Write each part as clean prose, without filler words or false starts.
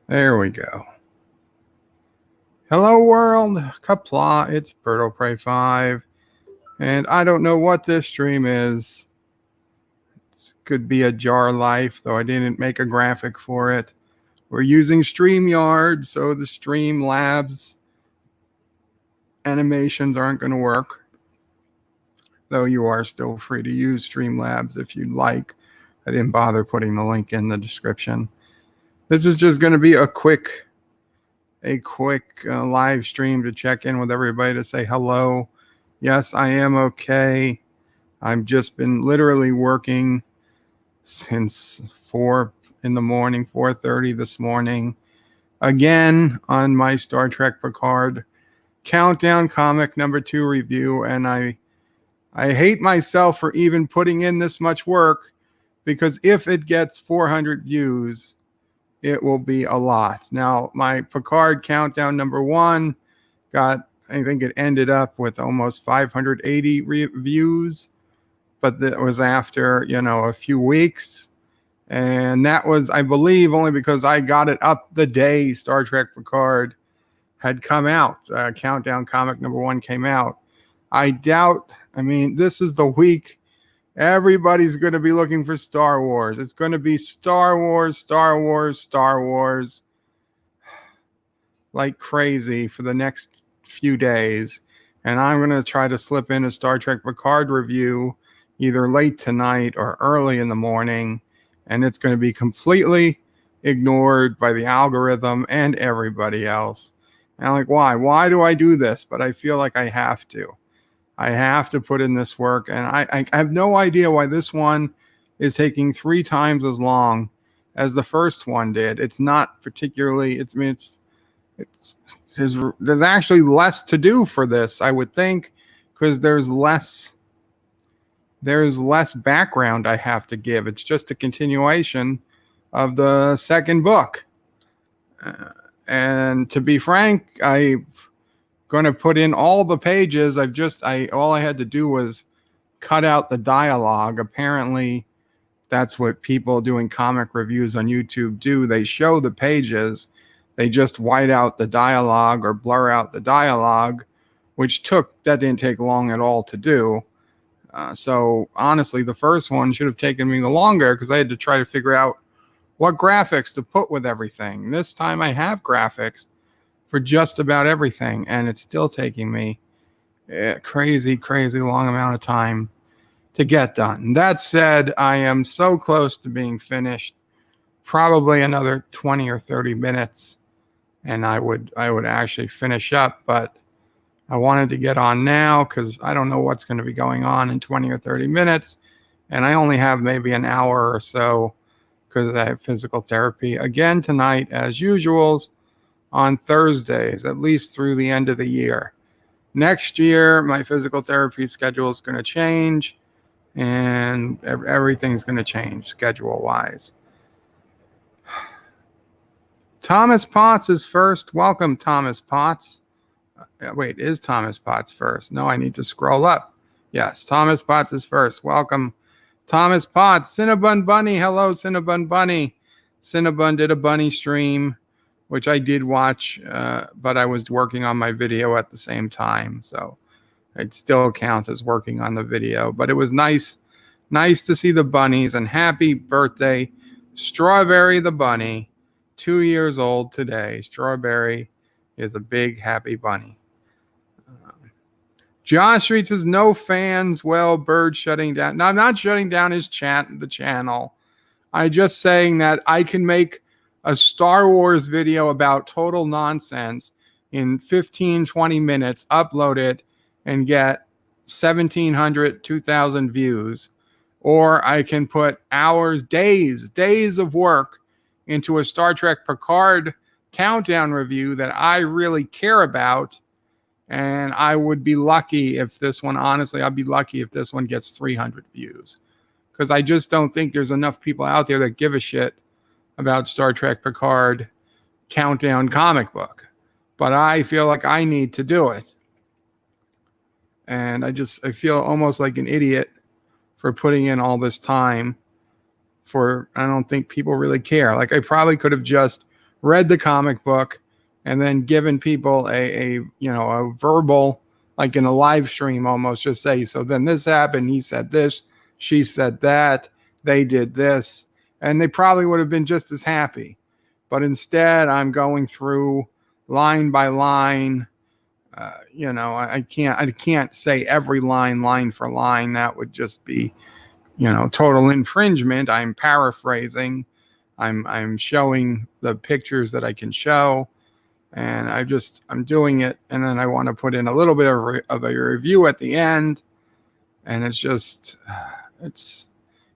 There we go. Hello world, Kapla, it's Birdo Prey 5. And I don't know what this stream is. It could be a jar life, though I didn't make a graphic for it. We're using StreamYard, so the Streamlabs animations aren't going to work. Though you are still free to use Streamlabs if you'd like. I didn't bother putting the link in the description. This is just going to be a quick live stream to check in with everybody to say hello. Yes, I am okay. I've just been literally working since 4 in the morning, 4:30 this morning, again on my Star Trek Picard Countdown Comic #2 review, and I hate myself for even putting in this much work, because if it gets 400 views, it will be a lot. Now, my Picard Countdown #1 got, I think it ended up with almost 580 views, but that was after, a few weeks. And that was, I believe, only because I got it up the day Star Trek Picard had come out. Countdown Comic #1 came out. I doubt, this is the week everybody's going to be looking for Star Wars. It's going to be Star Wars, Star Wars, Star Wars like crazy for the next few days. And I'm going to try to slip in a Star Trek Picard review either late tonight or early in the morning. And it's going to be completely ignored by the algorithm and everybody else. And I'm like, why? Why do I do this? But I feel like I have to. I have to put in this work, and I have no idea why this one is taking 3 times as long as the first one did. It's not particularly, there's actually less to do for this, I would think, because there's less background I have to give. It's just a continuation of the second book. And to be frank, I'm going to put in all the pages. All I had to do was cut out the dialogue. Apparently, that's what people doing comic reviews on YouTube do. They show the pages. They just white out the dialogue or blur out the dialogue, that didn't take long at all to do. So honestly, the first one should have taken me the longer, because I had to try to figure out what graphics to put with everything. This time I have graphics for just about everything, and it's still taking me a crazy long amount of time to get done. That said, I am so close to being finished. Probably another 20 or 30 minutes, and I would actually finish up, but I wanted to get on now because I don't know what's going to be going on in 20 or 30 minutes, and I only have maybe an hour or so because I have physical therapy again tonight, as usual, on Thursdays, at least through the end of the year. Next year, my physical therapy schedule is going to change, and everything's going to change schedule-wise. Thomas Potts is first. Welcome, Thomas Potts. Wait, is Thomas Potts first? No, I need to scroll up. Yes, Thomas Potts is first. Welcome, Thomas Potts. Cinnabon Bunny. Hello, Cinnabon Bunny. Cinnabon did a bunny stream, which I did watch, but I was working on my video at the same time, so it still counts as working on the video. But it was nice to see the bunnies, and happy birthday, Strawberry the bunny, 2 years old today. Strawberry is a big happy bunny. Josh Reed says no fans. Well, Bird shutting down. No, I'm not shutting down the channel. I'm just saying that I can make a Star Wars video about total nonsense in 15-20 minutes, upload it, and get 1,700, 2,000 views. Or I can put hours, days of work into a Star Trek Picard countdown review that I really care about, and I would be lucky if this one, honestly, I'd be lucky if this one gets 300 views, because I just don't think there's enough people out there that give a shit about Star Trek Picard countdown comic book. But I feel like I need to do it. And I feel almost like an idiot for putting in all this time I don't think people really care. Like, I probably could have just read the comic book, and then given people a verbal, like in a live stream almost, just say, so then this happened, he said this, she said that, they did this, and they probably would have been just as happy. But instead, I'm going through line by line. I can't say every line for line. That would just be, total infringement. I'm paraphrasing. I'm showing the pictures that I can show, and I'm doing it, and then I want to put in a little bit of a review at the end, and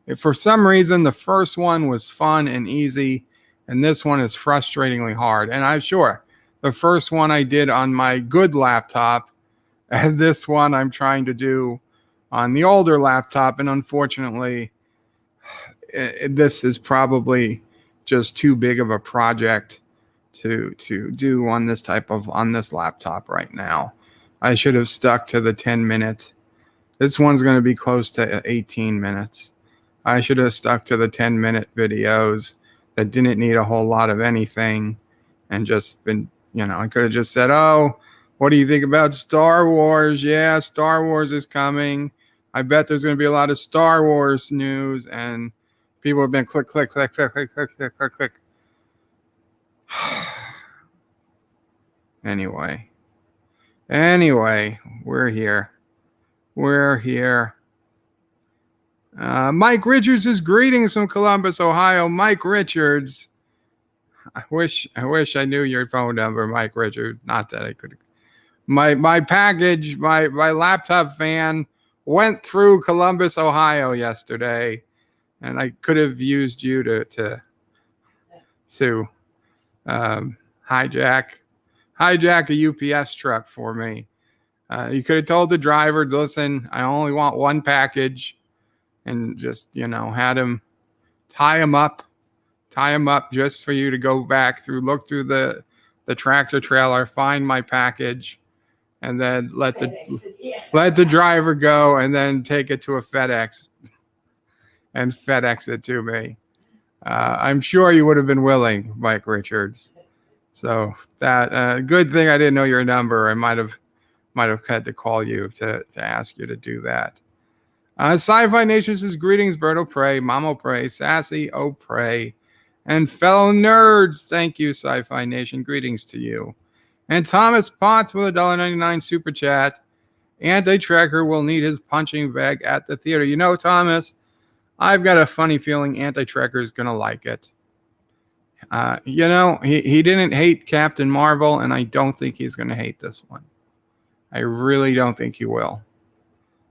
if for some reason the first one was fun and easy, and this one is frustratingly hard. And I'm sure the first one I did on my good laptop, and this one I'm trying to do on the older laptop, and unfortunately, this is probably just too big of a project to do on this laptop right now. I should have stuck to the 10-minute. This one's going to be close to 18 minutes. I should have stuck to the 10-minute videos that didn't need a whole lot of anything, and just been, I could have just said, oh, what do you think about Star Wars? Yeah, Star Wars is coming. I bet there's going to be a lot of Star Wars news, and people have been click, click, click, click, click, click, click, click, click. Anyway, we're here. Mike Richards is greetings from Columbus, Ohio. Mike Richards. I wish I knew your phone number, Mike Richards. Not that I could. My package, my laptop fan went through Columbus, Ohio yesterday, and I could have used you to hijack a UPS truck for me. You could have told the driver, listen, I only want one package, and just, had him tie him up just for you to go back through, look through the tractor trailer, find my package, and then let the driver go, and then take it to a FedEx and FedEx it to me. I'm sure you would have been willing, Mike Richards. So that good thing I didn't know your number. I might have had to call you to ask you to do that. Sci-Fi Nation says, greetings, Bird O'Prey, Mom O'Prey, Sassy O'Prey, and fellow nerds. Thank you, Sci-Fi Nation. Greetings to you. And Thomas Potts with a $1.99 super chat. Anti-Tracker will need his punching bag at the theater. Thomas, I've got a funny feeling Anti-Tracker is going to like it. He didn't hate Captain Marvel, and I don't think he's going to hate this one. I really don't think he will.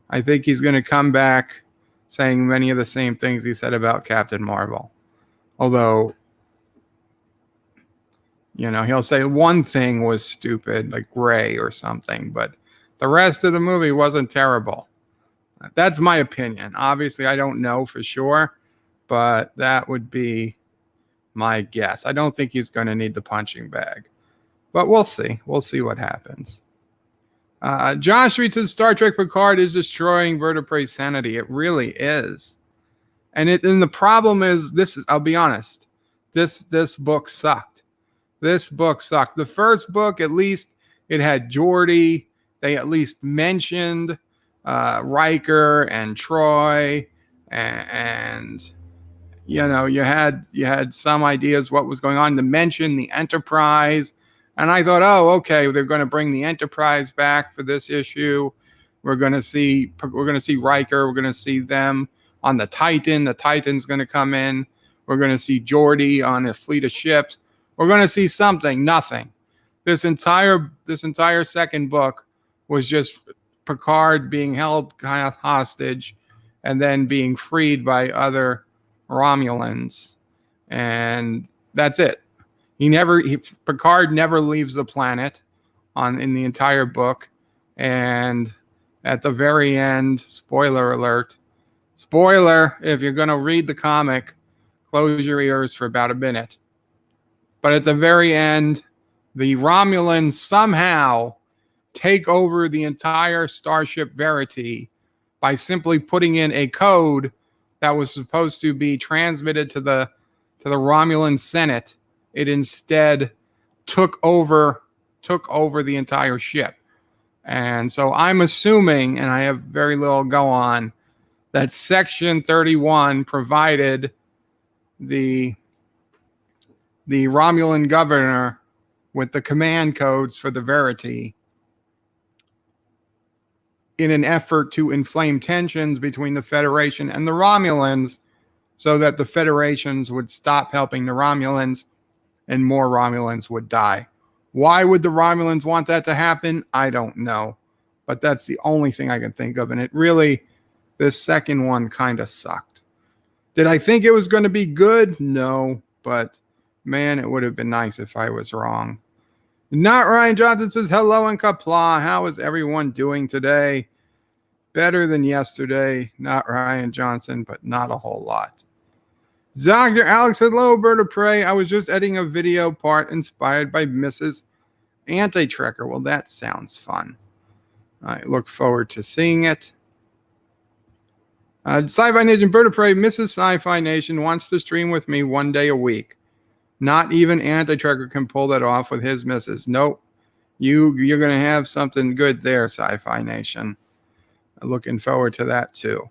I think he's going to come back saying many of the same things he said about Captain Marvel. Although, he'll say one thing was stupid, like Ray or something, but the rest of the movie wasn't terrible. That's my opinion. Obviously, I don't know for sure, but that would be my guess. I don't think he's going to need the punching bag, but we'll see. We'll see what happens. Josh reads says, Star Trek Picard is destroying Bird of Prey's sanity. It really is. And the problem is, I'll be honest, this book sucked. This book sucked. The first book, at least, it had Geordi. They at least mentioned Riker and Troy, and you had some ideas what was going on. To mention the Enterprise. And I thought, oh, okay, they're going to bring the Enterprise back for this issue. We're going to see Riker. We're going to see them on the Titan. The Titan's going to come in. We're going to see Geordi on a fleet of ships. We're going to see something. Nothing. This entire second book was just Picard being held kind of hostage, and then being freed by other Romulans, and that's it. Picard never leaves the planet in the entire book. And at the very end, spoiler alert, if you're going to read the comic, close your ears for about a minute. But at the very end, the Romulans somehow take over the entire Starship Verity by simply putting in a code that was supposed to be transmitted to the Romulan Senate It instead took over the entire ship. And so I'm assuming, and I have very little go on, that Section 31 provided the Romulan governor with the command codes for the Verity in an effort to inflame tensions between the Federation and the Romulans so that the Federations would stop helping the Romulans and more Romulans would die. Why would the Romulans want that to happen? I don't know. But that's the only thing I can think of. And it really, this second one kind of sucked. Did I think it was going to be good? No. But man, it would have been nice if I was wrong. Not Ryan Johnson says, hello and kapla. How is everyone doing today? Better than yesterday. Not Ryan Johnson, but not a whole lot. Dr. Alex, hello, Bird of Prey. I was just editing a video part inspired by Mrs. Anti-Trekker. Well, that sounds fun. I look forward to seeing it. Sci-Fi Nation, Bird of Prey, Mrs. Sci-Fi Nation wants to stream with me one day a week. Not even Anti-Trekker can pull that off with his missus. Nope. You're going to have something good there, Sci-Fi Nation. Looking forward to that, too.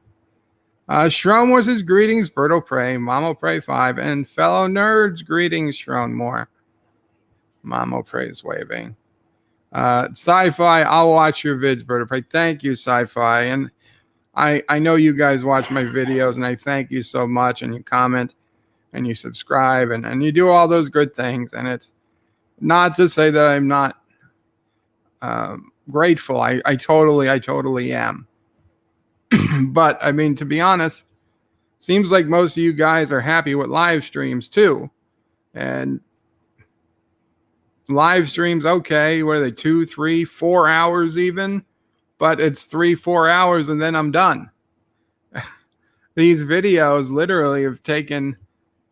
Shronmore says, greetings, Bird of Prey, Mamo Prey 5, and fellow nerds, greetings, Shronmore. Mamo Prey is waving. Sci-Fi, I'll watch your vids, Bird of Prey. Thank you, Sci-Fi. And I know you guys watch my videos, and I thank you so much, and you comment, and you subscribe, and you do all those good things. And it's not to say that I'm not grateful. I totally am. But, I mean, to be honest, seems like most of you guys are happy with live streams, too. And live streams, okay, what are they, 2, 3, 4 hours even? But it's 3-4 hours and then I'm done. These videos literally have taken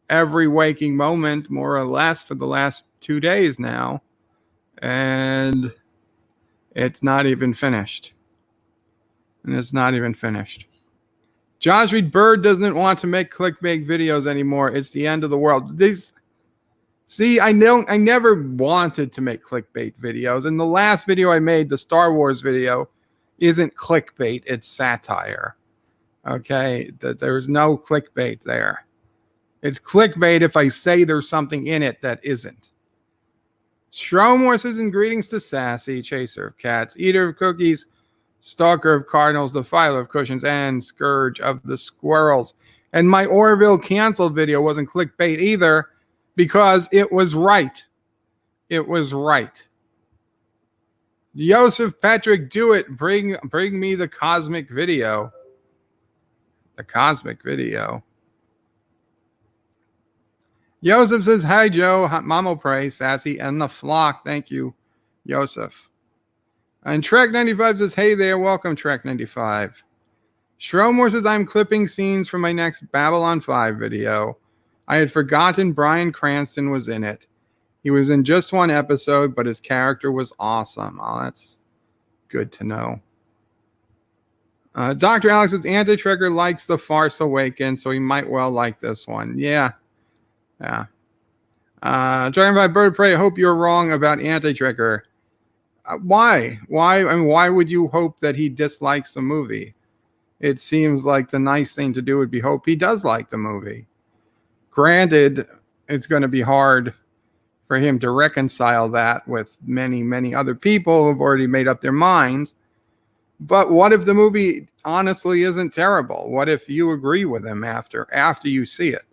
every waking moment, more or less, for the last 2 days now. And it's not even finished. Josh Reed Bird doesn't want to make clickbait videos anymore. It's the end of the world. I never wanted to make clickbait videos. And the last video I made, the Star Wars video, isn't clickbait. It's satire. Okay? There's no clickbait there. It's clickbait if I say there's something in it that isn't. Stromore says, greetings to Sassy, Chaser of Cats, Eater of Cookies, Stalker of Cardinals, Defiler of Cushions, and Scourge of the Squirrels. And my Orville canceled video wasn't clickbait either, because it was right. It was right. Joseph Patrick, do it. Bring me the cosmic video. The cosmic video. Joseph says, hi, Joe. Mamo Pray, Sassy, and the flock. Thank you, Joseph. And Trek 95 says, hey there. Welcome, Trek 95. Stromore says, I'm clipping scenes from my next Babylon 5 video. I had forgotten Bryan Cranston was in it. He was in just one episode, but his character was awesome. Oh, that's good to know. Dr. Alex says, Anti-Trekker likes The Farce Awakens, so he might well like this one. Yeah. Dragon by Bird of Prey, I hope you're wrong about Anti-Trekker. Why? I mean, why would you hope that he dislikes the movie? It seems like the nice thing to do would be hope he does like the movie. Granted, it's going to be hard for him to reconcile that with many, many other people who've already made up their minds. But what if the movie honestly isn't terrible? What if you agree with him after you see it?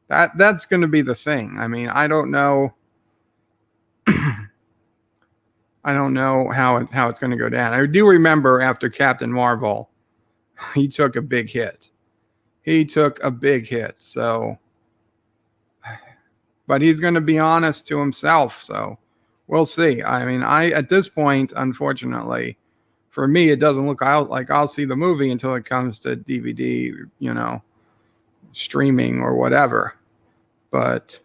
That's going to be the thing. I mean, I don't know. I don't know how it's going to go down. I do remember after Captain Marvel, he took a big hit. So, but he's going to be honest to himself. So we'll see. I mean, at this point, unfortunately, for me, it doesn't look out like I'll see the movie until it comes to DVD, streaming or whatever. But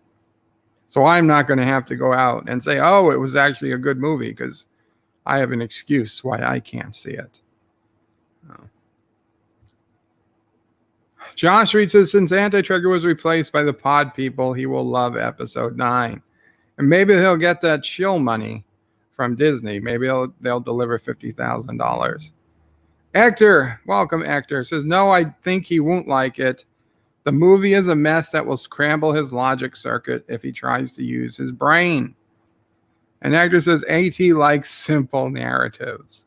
so I'm not going to have to go out and say, oh, it was actually a good movie, because I have an excuse why I can't see it. Josh Reed says, since Anti-Trigger was replaced by the pod people, he will love episode 9. And maybe he'll get that shill money from Disney. Maybe they'll deliver $50,000. Hector, welcome, Hector, says, no, I think he won't like it. The movie is a mess that will scramble his logic circuit if he tries to use his brain. And Hector says, AT likes simple narratives.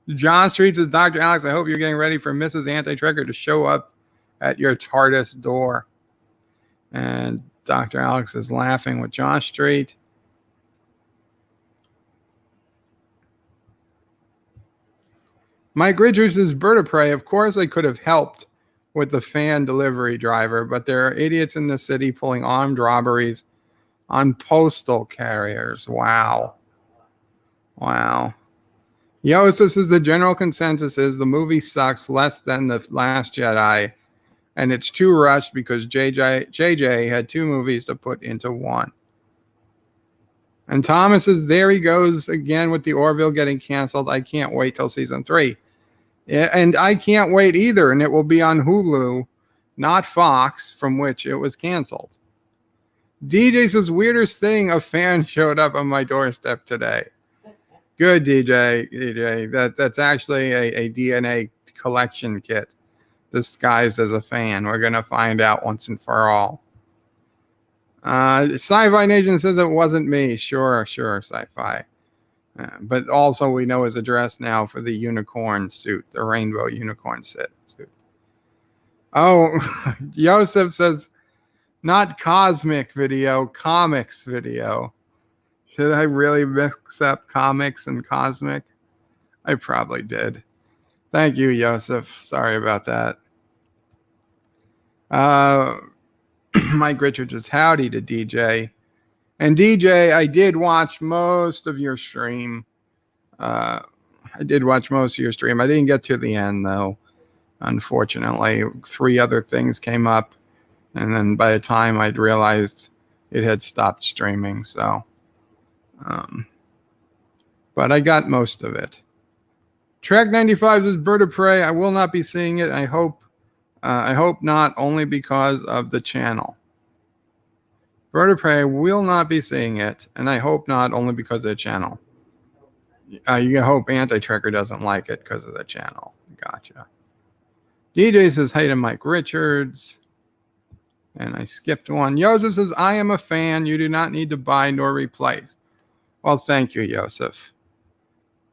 John Street says, Dr. Alex, I hope you're getting ready for Mrs. Anti-Trigger to show up at your TARDIS door. And Dr. Alex is laughing with John Street. Mike Richards is Bird of Prey. Of course, I could have helped with the fan delivery driver, but there are idiots in the city pulling armed robberies on postal carriers. Wow. Joseph says the general consensus is the movie sucks less than The Last Jedi, and it's too rushed because JJ had 2 movies to put into one. And Thomas says, there he goes again with the Orville getting canceled. I can't wait till season 3. Yeah, and I can't wait either, and it will be on Hulu, not Fox, from which it was canceled. DJ says, weirdest thing, a fan showed up on my doorstep today. Good, DJ. That's actually a DNA collection kit disguised as a fan. We're going to find out once and for all. Sci-Fi Nation says it wasn't me. Sure, Sci-Fi. But also we know his address now for the unicorn suit, the rainbow unicorn suit. Oh, Joseph says, not cosmic video, comics video. Did I really mix up comics and cosmic? I probably did. Thank you, Joseph. Sorry about that. Mike Richards says, howdy to DJ. And DJ, I did watch most of your stream. I didn't get to the end, though. Unfortunately, 3 other things came up. And then by the time I'd realized it had stopped streaming. So, but I got most of it. Track 95 says Bird of Prey. I will not be seeing it. I hope not, only because of the channel. Bird of Prey will not be seeing it, and I hope not, only because of the channel. You hope Anti-Trigger doesn't like it because of the channel. Gotcha. DJ says, hey to Mike Richards. And I skipped one. Joseph says, I am a fan. You do not need to buy nor replace. Well, thank you, Joseph.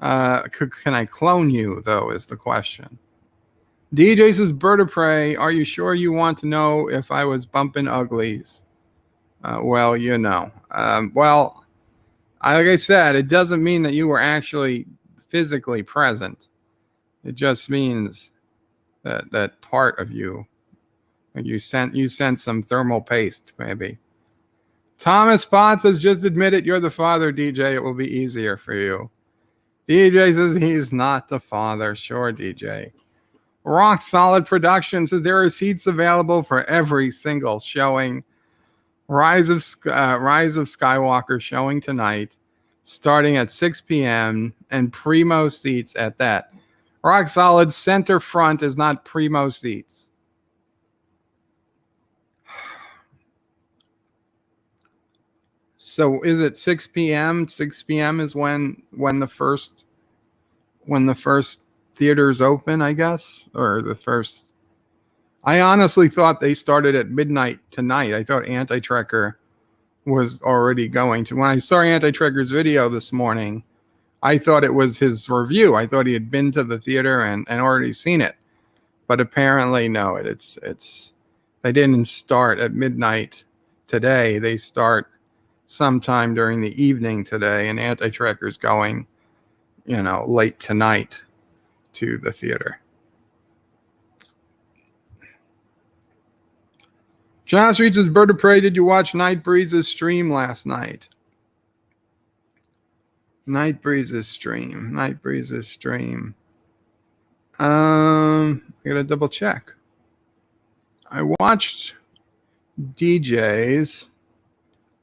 Can I clone you, though, is the question. DJ says, Bird of Prey, are you sure you want to know if I was bumping uglies? Well, you know. Like I said, it doesn't mean that you were actually physically present. It just means that part of you, you sent some thermal paste, maybe. Thomas Potts says, just admit it, you're the father, DJ. It will be easier for you. DJ says he's not the father. Sure, DJ. Rock Solid Production says there are seats available for every single showing. Rise of Skywalker showing tonight, starting at 6 p.m. and primo seats at that. Rock Solid center front is not primo seats. So is it 6 p.m.? 6 p.m. is when the first theaters open, I guess, or the first. I honestly thought they started at midnight tonight. I thought Anti-Trigger was already going to. When I saw Anti-Trigger's video this morning, I thought it was his review. I thought he had been to the theater and already seen it. But apparently, no. It's they didn't start at midnight today. They start sometime during the evening today, and Anti-Trigger's going, late tonight to the theater. Josh reads his Bird of Prey. Did you watch Night Breeze's stream last night? Night Breeze's stream. I gotta double check. I watched DJ's.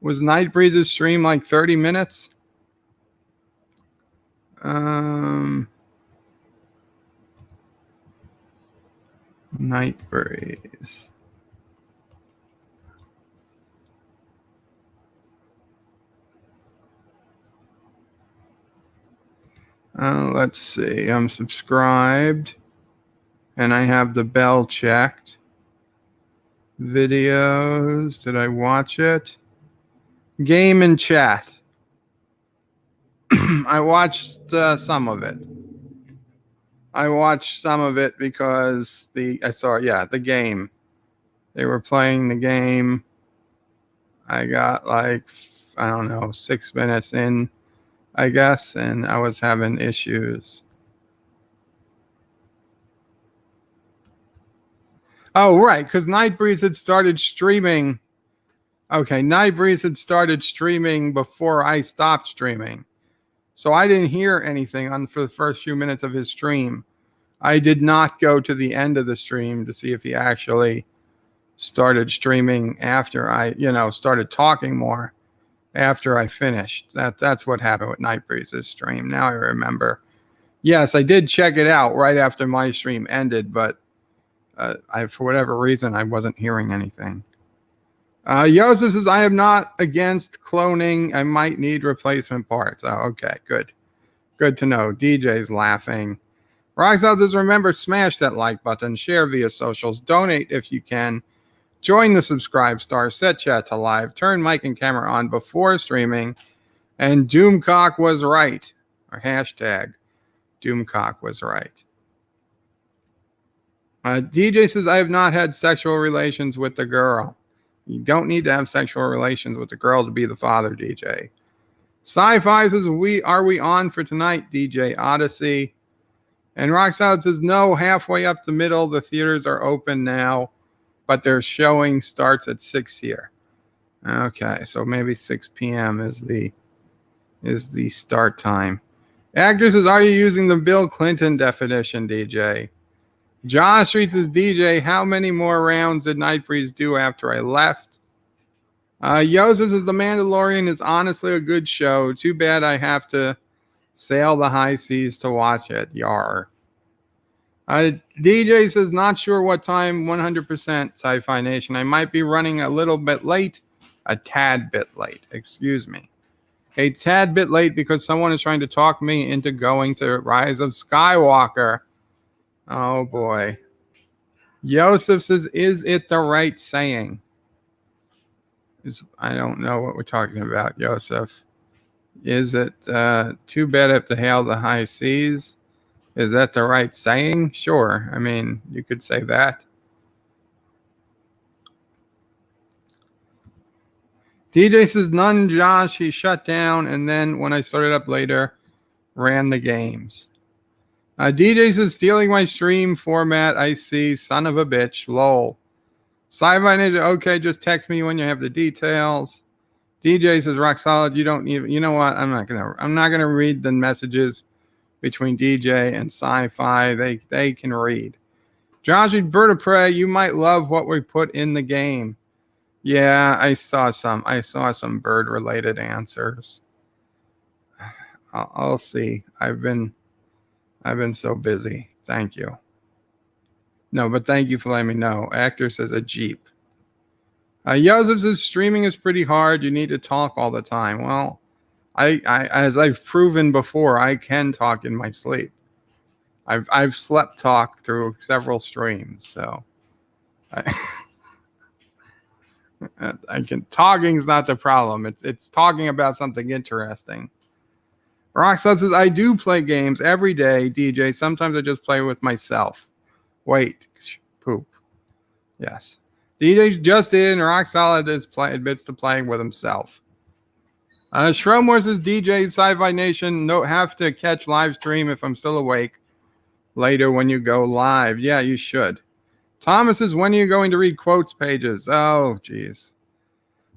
Was Night Breeze's stream like 30 minutes? Night Breeze. Let's see. I'm subscribed. And I have the bell checked. Videos. Did I watch it? Game and chat. I watched some of it. I watched some of it because I saw the game. They were playing the game. I got like, I don't know, 6 minutes in, I guess, and I was having issues. Oh, right, because Nightbreeze had started streaming. Okay, Nightbreeze had started streaming before I stopped streaming. So I didn't hear anything for the first few minutes of his stream. I did not go to the end of the stream to see if he actually started streaming after I, started talking more after I finished. That's what happened with Nightbreeze's stream. Now I remember. Yes, I did check it out right after my stream ended, but for whatever reason, I wasn't hearing anything. Joseph says, I am not against cloning. I might need replacement parts. Oh, okay, good. Good to know. DJ's laughing. Roxal says, remember, smash that like button, share via socials, donate if you can, join the subscribe star, set chat to live, turn mic and camera on before streaming, and Doomcock was right. Or hashtag Doomcock was right. DJ says, I have not had sexual relations with the girl. You don't need to have sexual relations with the girl to be the father, DJ. Sci-Fi says, are we on for tonight, DJ Odyssey? And Roxalad says, no, halfway up the middle. The theaters are open now, but their showing starts at 6 here. Okay, so maybe 6 p.m. is the start time. Actor says, are you using the Bill Clinton definition, DJ? Josh Street says, DJ, how many more rounds did Nightbreeze do after I left? Joseph says, The Mandalorian is honestly a good show. Too bad I have to sail the high seas to watch it. Yar. DJ says, not sure what time, 100% Sci-Fi Nation. I might be running a little bit late. A tad bit late. Excuse me. A tad bit late because someone is trying to talk me into going to Rise of Skywalker. Oh, boy. Joseph says, is it the right saying? I don't know what we're talking about, Joseph. Is it too bad I have to hail the high seas? Is that the right saying? Sure. I mean, you could say that. DJ says, none, Josh. He shut down, and then when I started up later, ran the games. DJ says, stealing my stream format. I see. Son of a bitch. Lol. Sci-Fi Ninja, okay, just text me when you have the details. DJ says, rock solid. You don't even, you know what? I'm not gonna read the messages between DJ and Sci-Fi. They can read. Josh, Bird of Prey, you might love what we put in the game. Yeah, I saw some bird related answers. I'll see. I've been so busy. Thank you. No, but thank you for letting me know. Actor says a Jeep. Joseph says streaming is pretty hard. You need to talk all the time. Well, I as I've proven before, I can talk in my sleep. I've slept talk through several streams, so I can. Talking's not the problem. It's talking about something interesting. Roxanne says, I do play games every day, DJ. Sometimes I just play with myself. Wait, poop. Yes. DJ's just in. Rock Solid admits to playing with himself. Shromore says, DJ, Sci-Fi Nation, no, have to catch live stream if I'm still awake later when you go live. Yeah, you should. Thomas says, when are you going to read quotes pages? Oh, geez.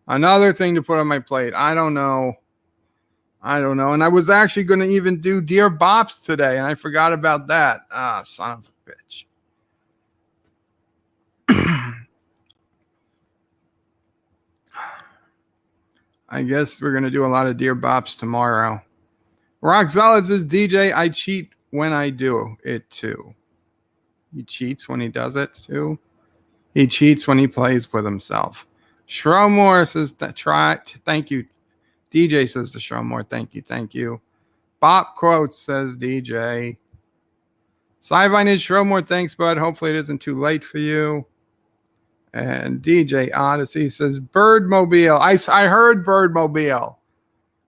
Another thing to put on my plate. I don't know. And I was actually going to even do Dear Bops today, and I forgot about that. Ah, son of a bitch. I guess we're going to do a lot of Dear Bops tomorrow. Rock Solid says, DJ, I cheat when I do it too. He cheats when he does it too. He cheats when he plays with himself. Shromore says that thank you. DJ says to Shromore, thank you. Bop quotes says DJ. Sci-Fi is Shromore, thanks, bud. Hopefully it isn't too late for you. And DJ Odyssey says Birdmobile. I heard Birdmobile.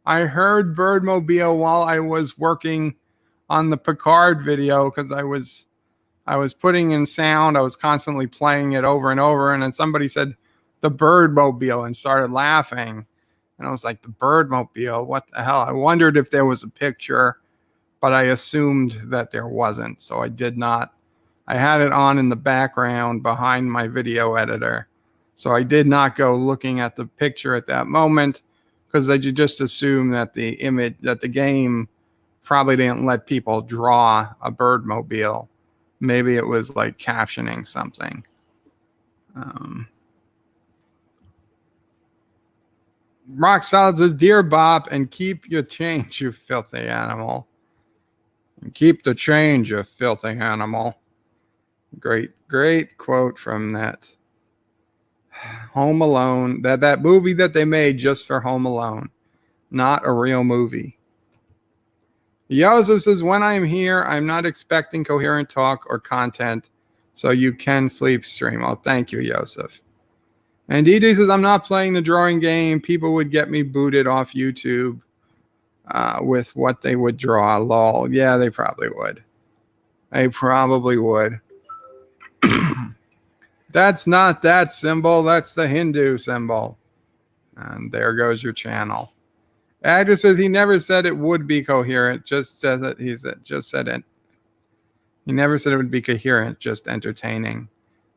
I heard Birdmobile while I was working on the Picard video because I was putting in sound. I was constantly playing it over and over. And then somebody said the Birdmobile and started laughing. And I was like, the Birdmobile? What the hell? I wondered if there was a picture, but I assumed that there wasn't. So I did not. I had it on in the background behind my video editor. So I did not go looking at the picture at that moment because I just assumed that the image, that the game probably didn't let people draw a Birdmobile. Maybe it was like captioning something. Rock Solid says, Dear Bob, and keep your change, you filthy animal. And keep the change, you filthy animal. Great quote from that Home Alone, that movie that they made just for Home Alone. Not a real movie. Joseph says, when I'm here, I'm not expecting coherent talk or content, so you can sleep stream. Oh, thank you, Joseph. And DJ says, I'm not playing the drawing game. People would get me booted off YouTube with what they would draw. Lol. Yeah, they probably would. They probably would. That's not that symbol. That's the Hindu symbol. And there goes your channel. Agnes says he never said it would be coherent. Just says it. Just said it. He never said it would be coherent. Just entertaining.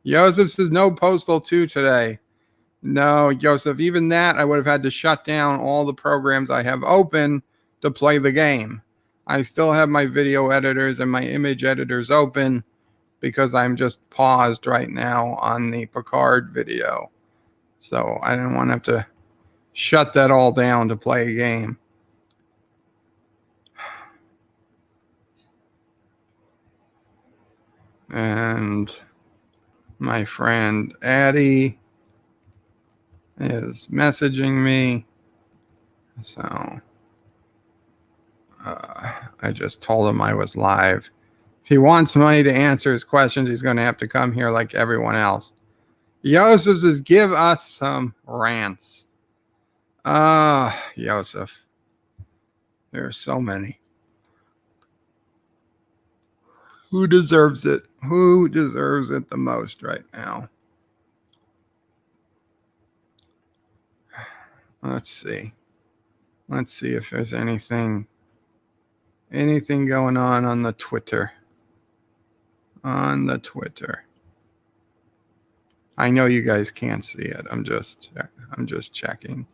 Joseph says no Postal 2 today. No, Joseph. Even that, I would have had to shut down all the programs I have open to play the game. I still have my video editors and my image editors open because I'm just paused right now on the Picard video. So I didn't want to have to shut that all down to play a game. And my friend Addie is messaging me. So I just told him I was live. If he wants money to answer his questions, he's going to have to come here like everyone else. Joseph says, give us some rants. Joseph. There are so many. Who deserves it? Who deserves it the most right now? Let's see. Let's see if there's anything going on the Twitter. On the Twitter. I know you guys can't see it. I'm just checking.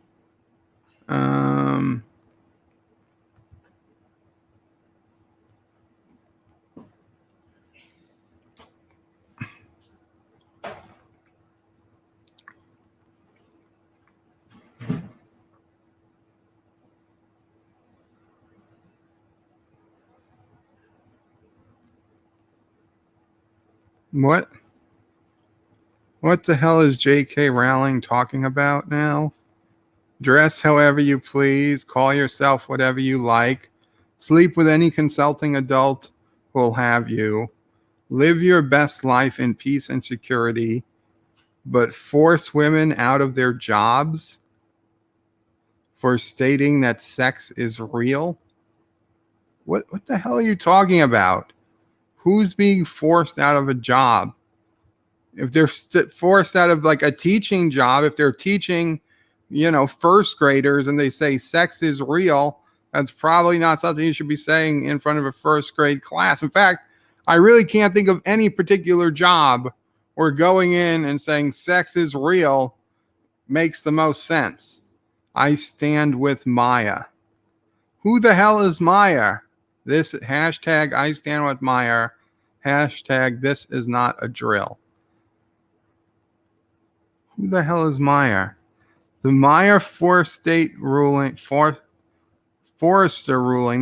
What the hell is J.K. Rowling talking about now? Dress however you please, call yourself whatever you like, sleep with any consulting adult who'll have you, live your best life in peace and security, but force women out of their jobs for stating that sex is real? What the hell are you talking about? Who's being forced out of a job? If they're forced out of like a teaching job, if they're teaching, first graders and they say sex is real, that's probably not something you should be saying in front of a first grade class. In fact, I really can't think of any particular job where going in and saying sex is real makes the most sense. I stand with Maya. Who the hell is Maya? This hashtag I stand with Maya. Hashtag this is not a drill. Who the hell is Maya? The Maya Forrester ruling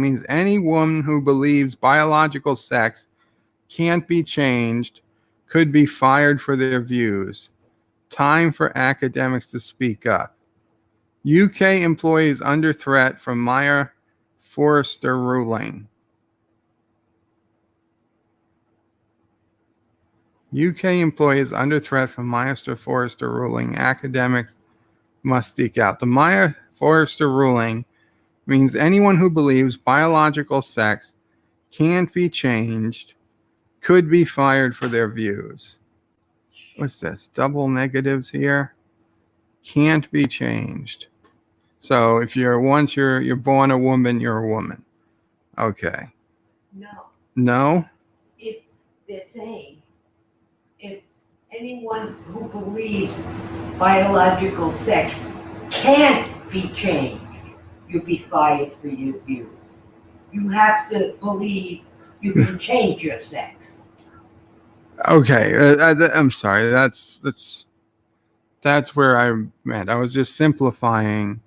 means any woman who believes biological sex can't be changed could be fired for their views. Time for academics to speak up. UK employees under threat from Meyer Forrester ruling. UK employees under threat from Meyer Forrester ruling. Academics must speak out. The Meyer Forrester ruling means anyone who believes biological sex can't be changed could be fired for their views. What's this? Double negatives here. Can't be changed. So if you're born a woman, you're a woman. Okay. No? If they're saying if anyone who believes biological sex can't be changed, you'll be fired for your views. You have to believe you can change your sex. Okay, I'm sorry. That's where I meant. I was just simplifying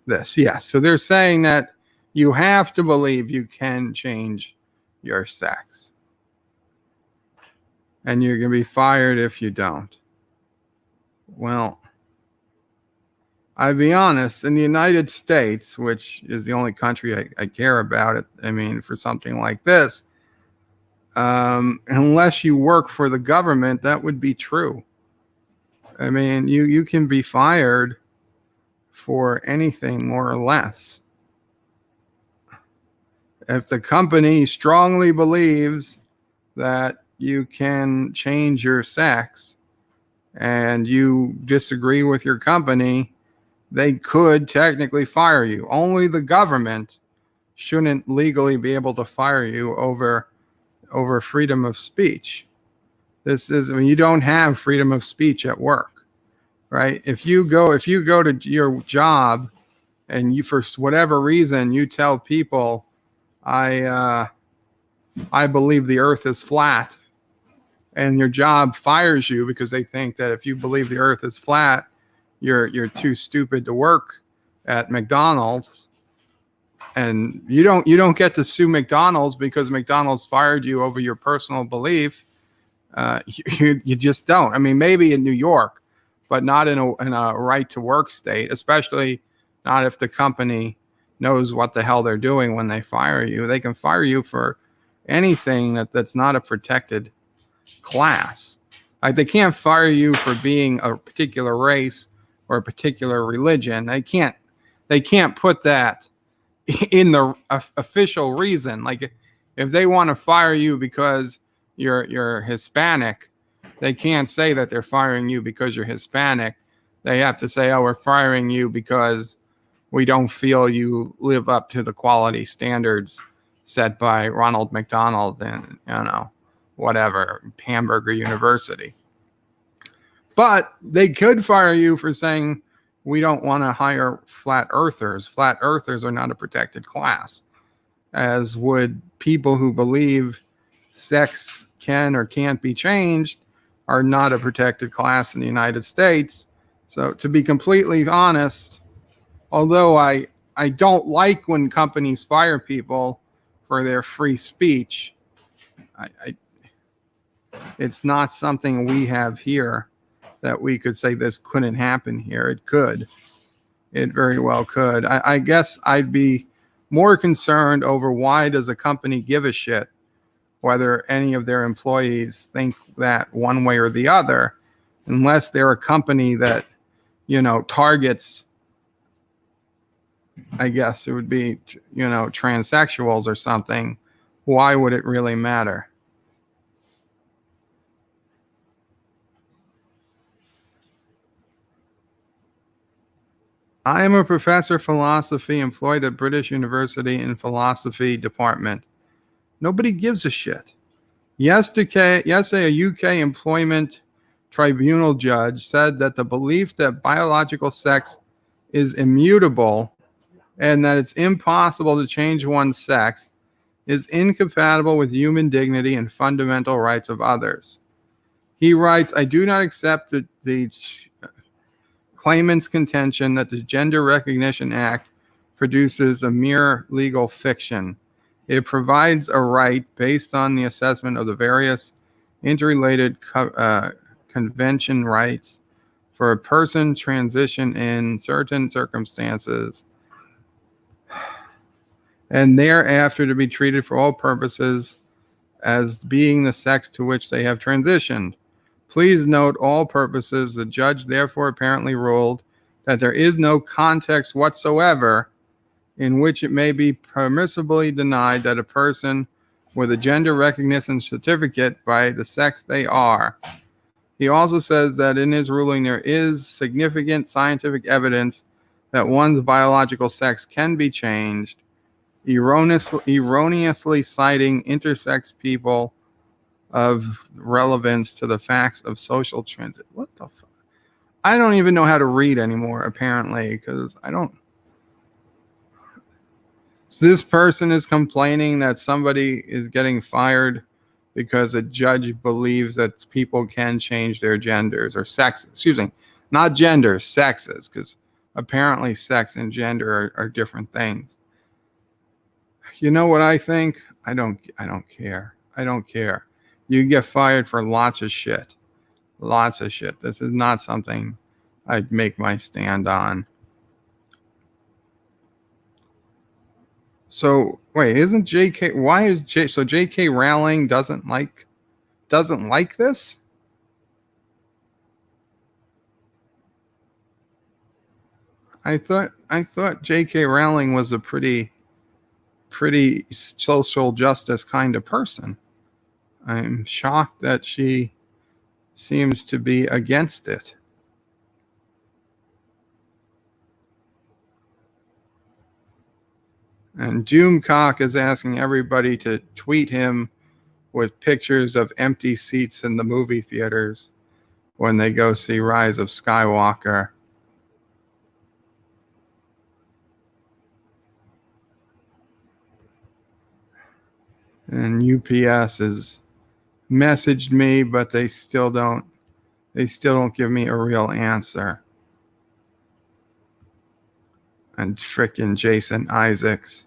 this. Yes. So they're saying that you have to believe you can change your sex, and you're going to be fired if you don't. Well, I'll be honest. In the United States, which is the only country I care about it, I mean, for something like this. Unless you work for the government, that would be true. I mean, you can be fired for anything more or less. If the company strongly believes that you can change your sex and you disagree with your company, they could technically fire you. Only the government shouldn't legally be able to fire you over freedom of speech. You don't have freedom of speech at work, right? If you go to your job and you, for whatever reason, you tell people, I believe the earth is flat, and your job fires you because they think that if you believe the earth is flat, you're too stupid to work at McDonald's. And you don't get to sue McDonald's because McDonald's fired you over your personal belief. You just don't. I mean, maybe in New York, but not in a right to work state, especially not if the company knows what the hell they're doing when they fire you. They can fire you for anything that's not a protected class. Like, they can't fire you for being a particular race or a particular religion. They can't put that in the official reason. Like, if they want to fire you because you're Hispanic, they can't say that they're firing you because you're Hispanic. They have to say, oh, we're firing you because we don't feel you live up to the quality standards set by Ronald McDonald and, whatever, Hamburger University. But they could fire you for saying, we don't want to hire flat earthers. Flat earthers are not a protected class, as would people who believe sex can or can't be changed are not a protected class in the United States. So, to be completely honest, although I don't like when companies fire people for their free speech, it's not something we have here that we could say this couldn't happen here. It could. It very well could. I guess I'd be more concerned over, why does a company give a shit whether any of their employees think that one way or the other, unless they're a company that, targets, I guess it would be, transsexuals or something. Why would it really matter? I am a professor of philosophy employed at British University in philosophy department. Nobody gives a shit. Yesterday, a UK employment tribunal judge said that the belief that biological sex is immutable and that it's impossible to change one's sex is incompatible with human dignity and fundamental rights of others. He writes, I do not accept the claimant's contention that the Gender Recognition Act produces a mere legal fiction. It provides a right based on the assessment of the various interrelated convention rights for a person transition in certain circumstances and thereafter to be treated for all purposes as being the sex to which they have transitioned. Please note all purposes. The judge therefore apparently ruled that there is no context whatsoever in which it may be permissibly denied that a person with a gender recognition certificate by the sex they are. He also says that in his ruling there is significant scientific evidence that one's biological sex can be changed, erroneously citing intersex people of relevance to the facts of social transit. What the fuck? I don't even know how to read anymore, apparently, because I don't. This person is complaining that somebody is getting fired because a judge believes that people can change their genders or sexes. Excuse me, not genders, sexes, because apparently sex and gender are different things. You know what I think? I don't care. I don't care. You get fired for lots of shit. Lots of shit. This is not something I'd make my stand on. So wait, isn't JK? Why is JK Rowling doesn't like this? I thought JK Rowling was a pretty social justice kind of person. I'm shocked that she seems to be against it. And Doomcock is asking everybody to tweet him with pictures of empty seats in the movie theaters when they go see Rise of Skywalker. And UPS has messaged me, but they still don't give me a real answer. And frickin' Jason Isaacs.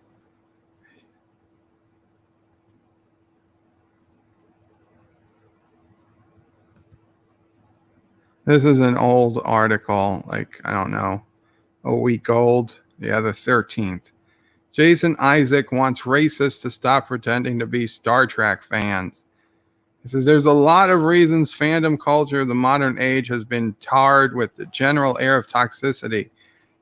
This is an old article, like, I don't know, a week old. Yeah, the 13th. Jason Isaac wants racists to stop pretending to be Star Trek fans. He says there's a lot of reasons fandom culture of the modern age has been tarred with the general air of toxicity.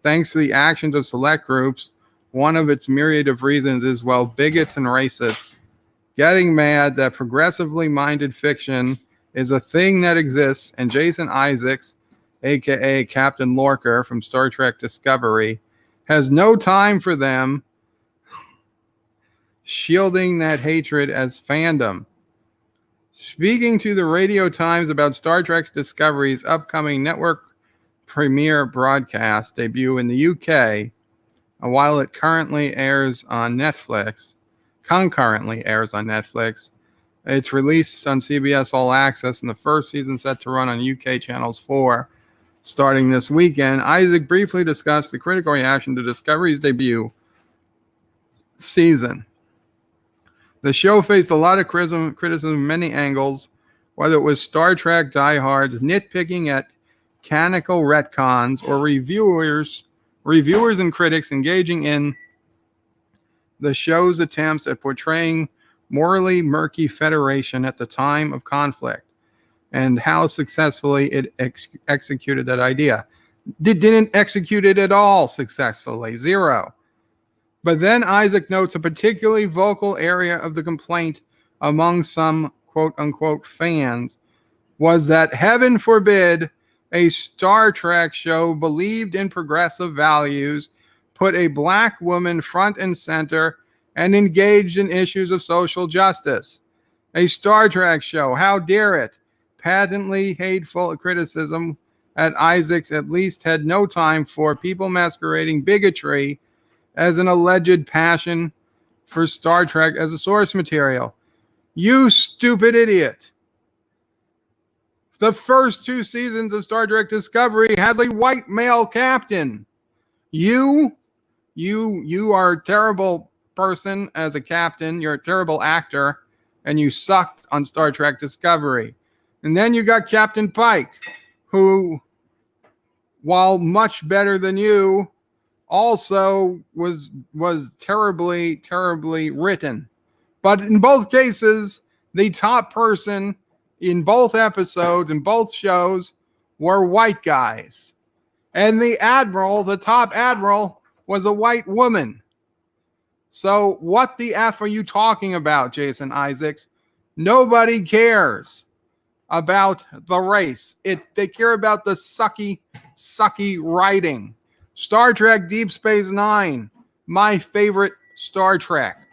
Thanks to the actions of select groups, one of its myriad of reasons is, well, bigots and racists getting mad that progressively minded fiction is a thing that exists, and Jason Isaacs, aka Captain Lorca from Star Trek Discovery, has no time for them, shielding that hatred as fandom. Speaking to the Radio Times about Star Trek Discovery's upcoming network premiere broadcast debut in the UK, while it concurrently airs on Netflix, it's released on CBS All Access, and the first season set to run on UK Channels 4 starting this weekend. Isaac briefly discussed the critical reaction to Discovery's debut season. The show faced a lot of criticism from many angles, whether it was Star Trek diehards nitpicking at canonical retcons or reviewers and critics engaging in the show's attempts at portraying morally murky Federation at the time of conflict and how successfully it executed that idea. It didn't execute it at all successfully, zero. But then Isaac notes a particularly vocal area of the complaint among some quote-unquote fans was that, heaven forbid, a Star Trek show believed in progressive values, put a black woman front and center, and engaged in issues of social justice. A Star Trek show, how dare it? Patently hateful criticism at Isaacs at least had no time for people masquerading bigotry as an alleged passion for Star Trek as a source material. You stupid idiot. The first 2 seasons of Star Trek Discovery has a white male captain. You are a terrible person as a captain. You're a terrible actor. and you sucked on Star Trek Discovery. And then you got Captain Pike, who, while much better than you, also was terribly, terribly written. But in both cases, the top person in both episodes, in both shows, were white guys. And the admiral, the top admiral, was a white woman. So what the F are you talking about, Jason Isaacs? Nobody cares about the race. They care about the sucky writing. Star Trek Deep Space Nine, my favorite Star Trek.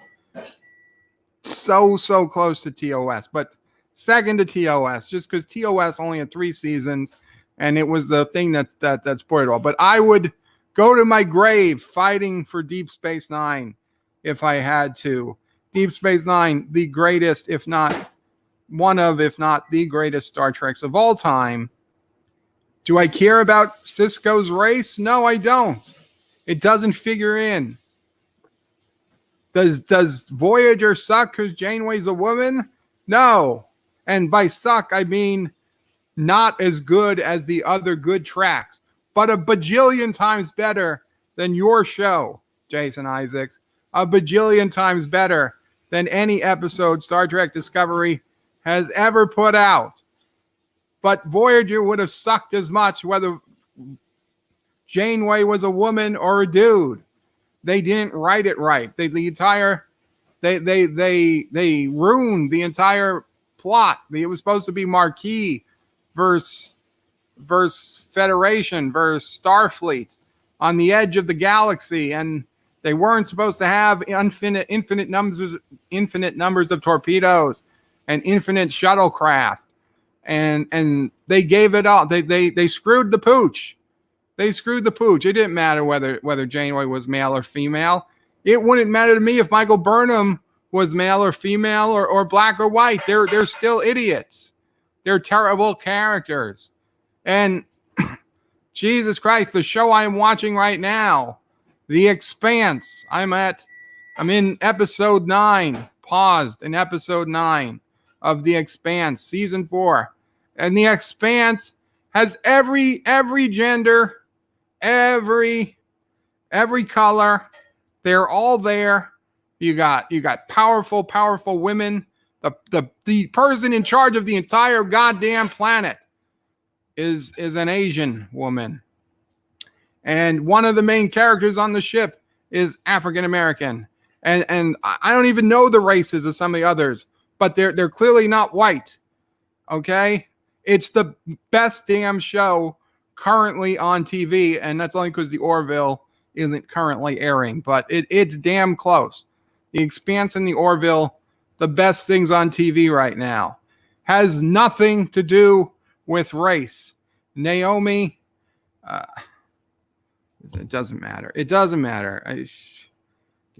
So close to TOS, but second to TOS, just because TOS only had 3 seasons, and it was the thing that spoiled it all. But I would go to my grave fighting for Deep Space Nine if I had to. Deep Space Nine, the greatest, if not one of, if not the greatest Star Treks of all time. Do I care about Sisko's race? No, I don't. It doesn't figure in. Does Voyager suck because Janeway's a woman? No. And by suck, I mean not as good as the other good tracks, but a bajillion times better than your show, Jason Isaacs. A bajillion times better than any episode Star Trek Discovery has ever put out. But Voyager would have sucked as much whether Janeway was a woman or a dude. They didn't write it right. They ruined the entire plot. It was supposed to be Marquis versus Federation versus Starfleet on the edge of the galaxy, and they weren't supposed to have infinite numbers of torpedoes and infinite shuttlecraft. And they gave it all. They screwed the pooch. They screwed the pooch. It didn't matter whether Janeway was male or female. It wouldn't matter to me if Michael Burnham was male or female or black or white. They're still idiots. They're terrible characters. And Jesus Christ, the show I'm watching right now, The Expanse. I'm in episode 9, paused in episode 9 of The Expanse, season 4. And The Expanse has every gender, every color. They're all there. You got powerful women. The person in charge of the entire goddamn planet is an Asian woman. And one of the main characters on the ship is African American. And I don't even know the races of some of the others, but they're clearly not white. Okay? It's the best damn show currently on TV, and that's only because the Orville isn't currently airing, but it's damn close. The Expanse and the Orville, the best things on TV right now. Has nothing to do with race. Naomi, it doesn't matter. It doesn't matter.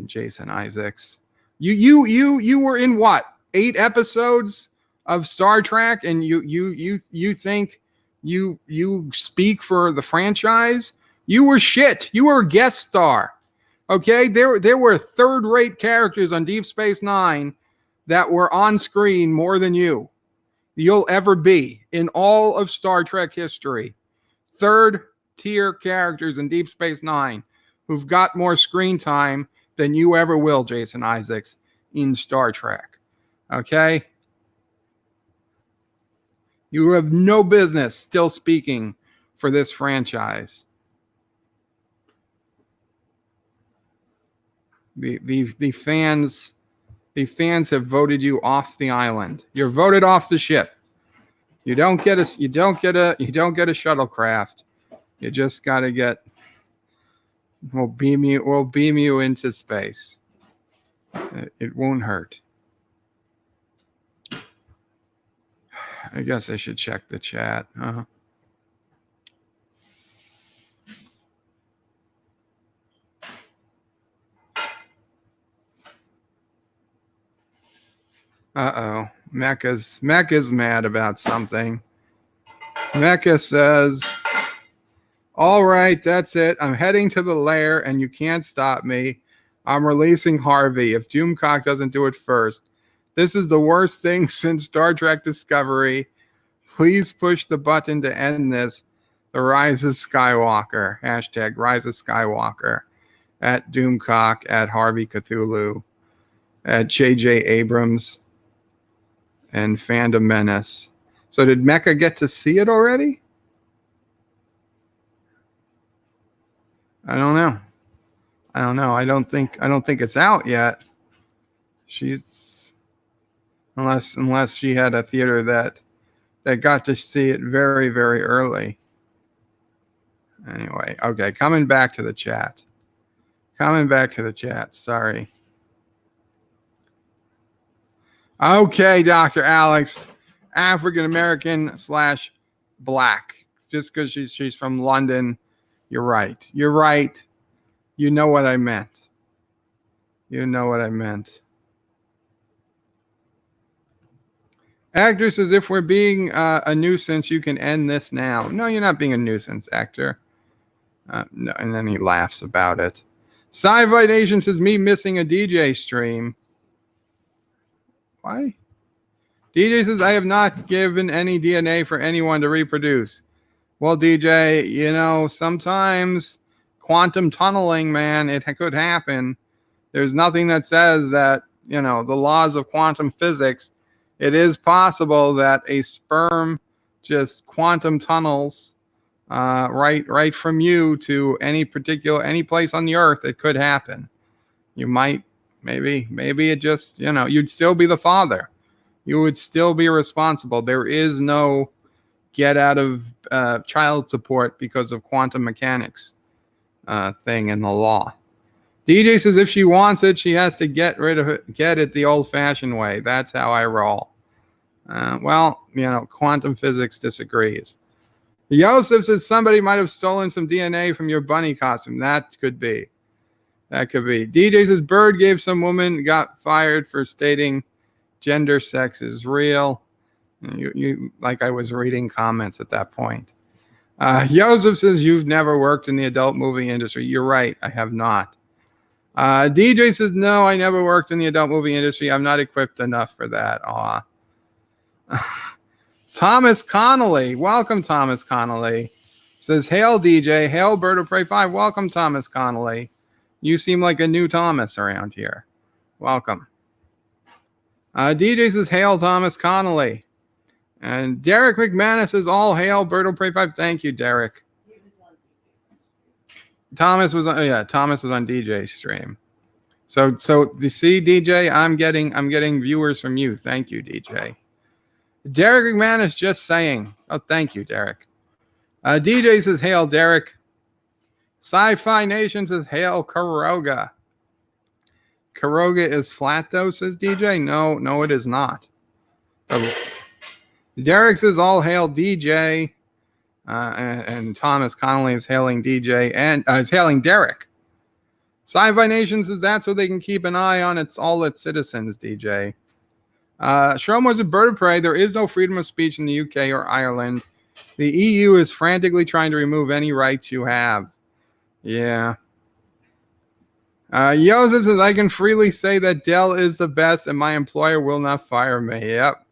Jason Isaacs. You were in what? 8 episodes of Star Trek, and you think you speak for the franchise? You were shit. You were a guest star. Okay? There were third-rate characters on Deep Space Nine that were on screen more than you'll ever be in all of Star Trek history. Third-tier characters in Deep Space Nine who've got more screen time than you ever will, Jason Isaacs, in Star Trek. Okay? You have no business still speaking for this franchise. The fans have voted you off the island. You're voted off the ship. You don't get a shuttlecraft. You just got to get. We'll beam you into space. It won't hurt. I guess I should check the chat. Uh-oh. Mecca's mad about something. Mecca says, all right, that's it. I'm heading to the lair and you can't stop me. I'm releasing Harvey. If Doomcock doesn't do it first, This is the worst thing since Star Trek Discovery. Please push the button to end this. The Rise of Skywalker. Hashtag Rise of Skywalker. At Doomcock. At Harvey Cthulhu. At J.J. Abrams. And Fandom Menace. So did Mecca get to see it already? I don't know. I don't think it's out yet. She's unless she had a theater that got to see it very, very early. Anyway, okay, coming back to the chat. Sorry. Okay, Dr. Alex, African American / black. Just because she's from London, you're right. You know what I meant. Actor says, if we're being a nuisance, you can end this now. No, you're not being a nuisance, actor. No, and then he laughs about it. Sci-Fi Nation says, me missing a DJ stream. Why? DJ says, I have not given any DNA for anyone to reproduce. Well, DJ, sometimes quantum tunneling, man, it could happen. There's nothing that says that, the laws of quantum physics, it is possible that a sperm just quantum tunnels right from you to any place on the earth. It could happen. You might, maybe it just, you'd still be the father. You would still be responsible. There is no get out of child support because of quantum mechanics thing in the law. DJ says if she wants it, she has to get it the old-fashioned way. That's how I roll. Quantum physics disagrees. Yosef says somebody might have stolen some DNA from your bunny costume. That could be. DJ says Bird gave some woman, got fired for stating gender sex is real. You like I was reading comments at that point. Joseph says you've never worked in the adult movie industry. You're right, I have not. DJ says no, I never worked in the adult movie industry. I'm not equipped enough for that. Aw. Thomas Connolly, welcome Thomas Connolly. Says hail DJ, hail Bird of Prey 5. Welcome Thomas Connolly. You seem like a new Thomas around here. Welcome. DJ says hail Thomas Connolly. And Derek McManus says all hail Bird of Prey 5. Thank you, Derek. Thomas was on DJ's stream. So you see, DJ, I'm getting viewers from you. Thank you, DJ. Derek McManus just saying. Oh, thank you, Derek. DJ says hail Derek. Sci-Fi Nation says hail Karoga. Karoga is flat though, says DJ. No, it is not. Derek says all hail DJ. And Thomas Connolly is hailing DJ and is hailing Derek. Sci-Fi Nation says that's so they can keep an eye on all its citizens, DJ. Shrom was a bird of prey. There is no freedom of speech in the UK or Ireland. The EU is frantically trying to remove any rights you have. Yeah. Joseph says, I can freely say that Dell is the best and my employer will not fire me. Yep.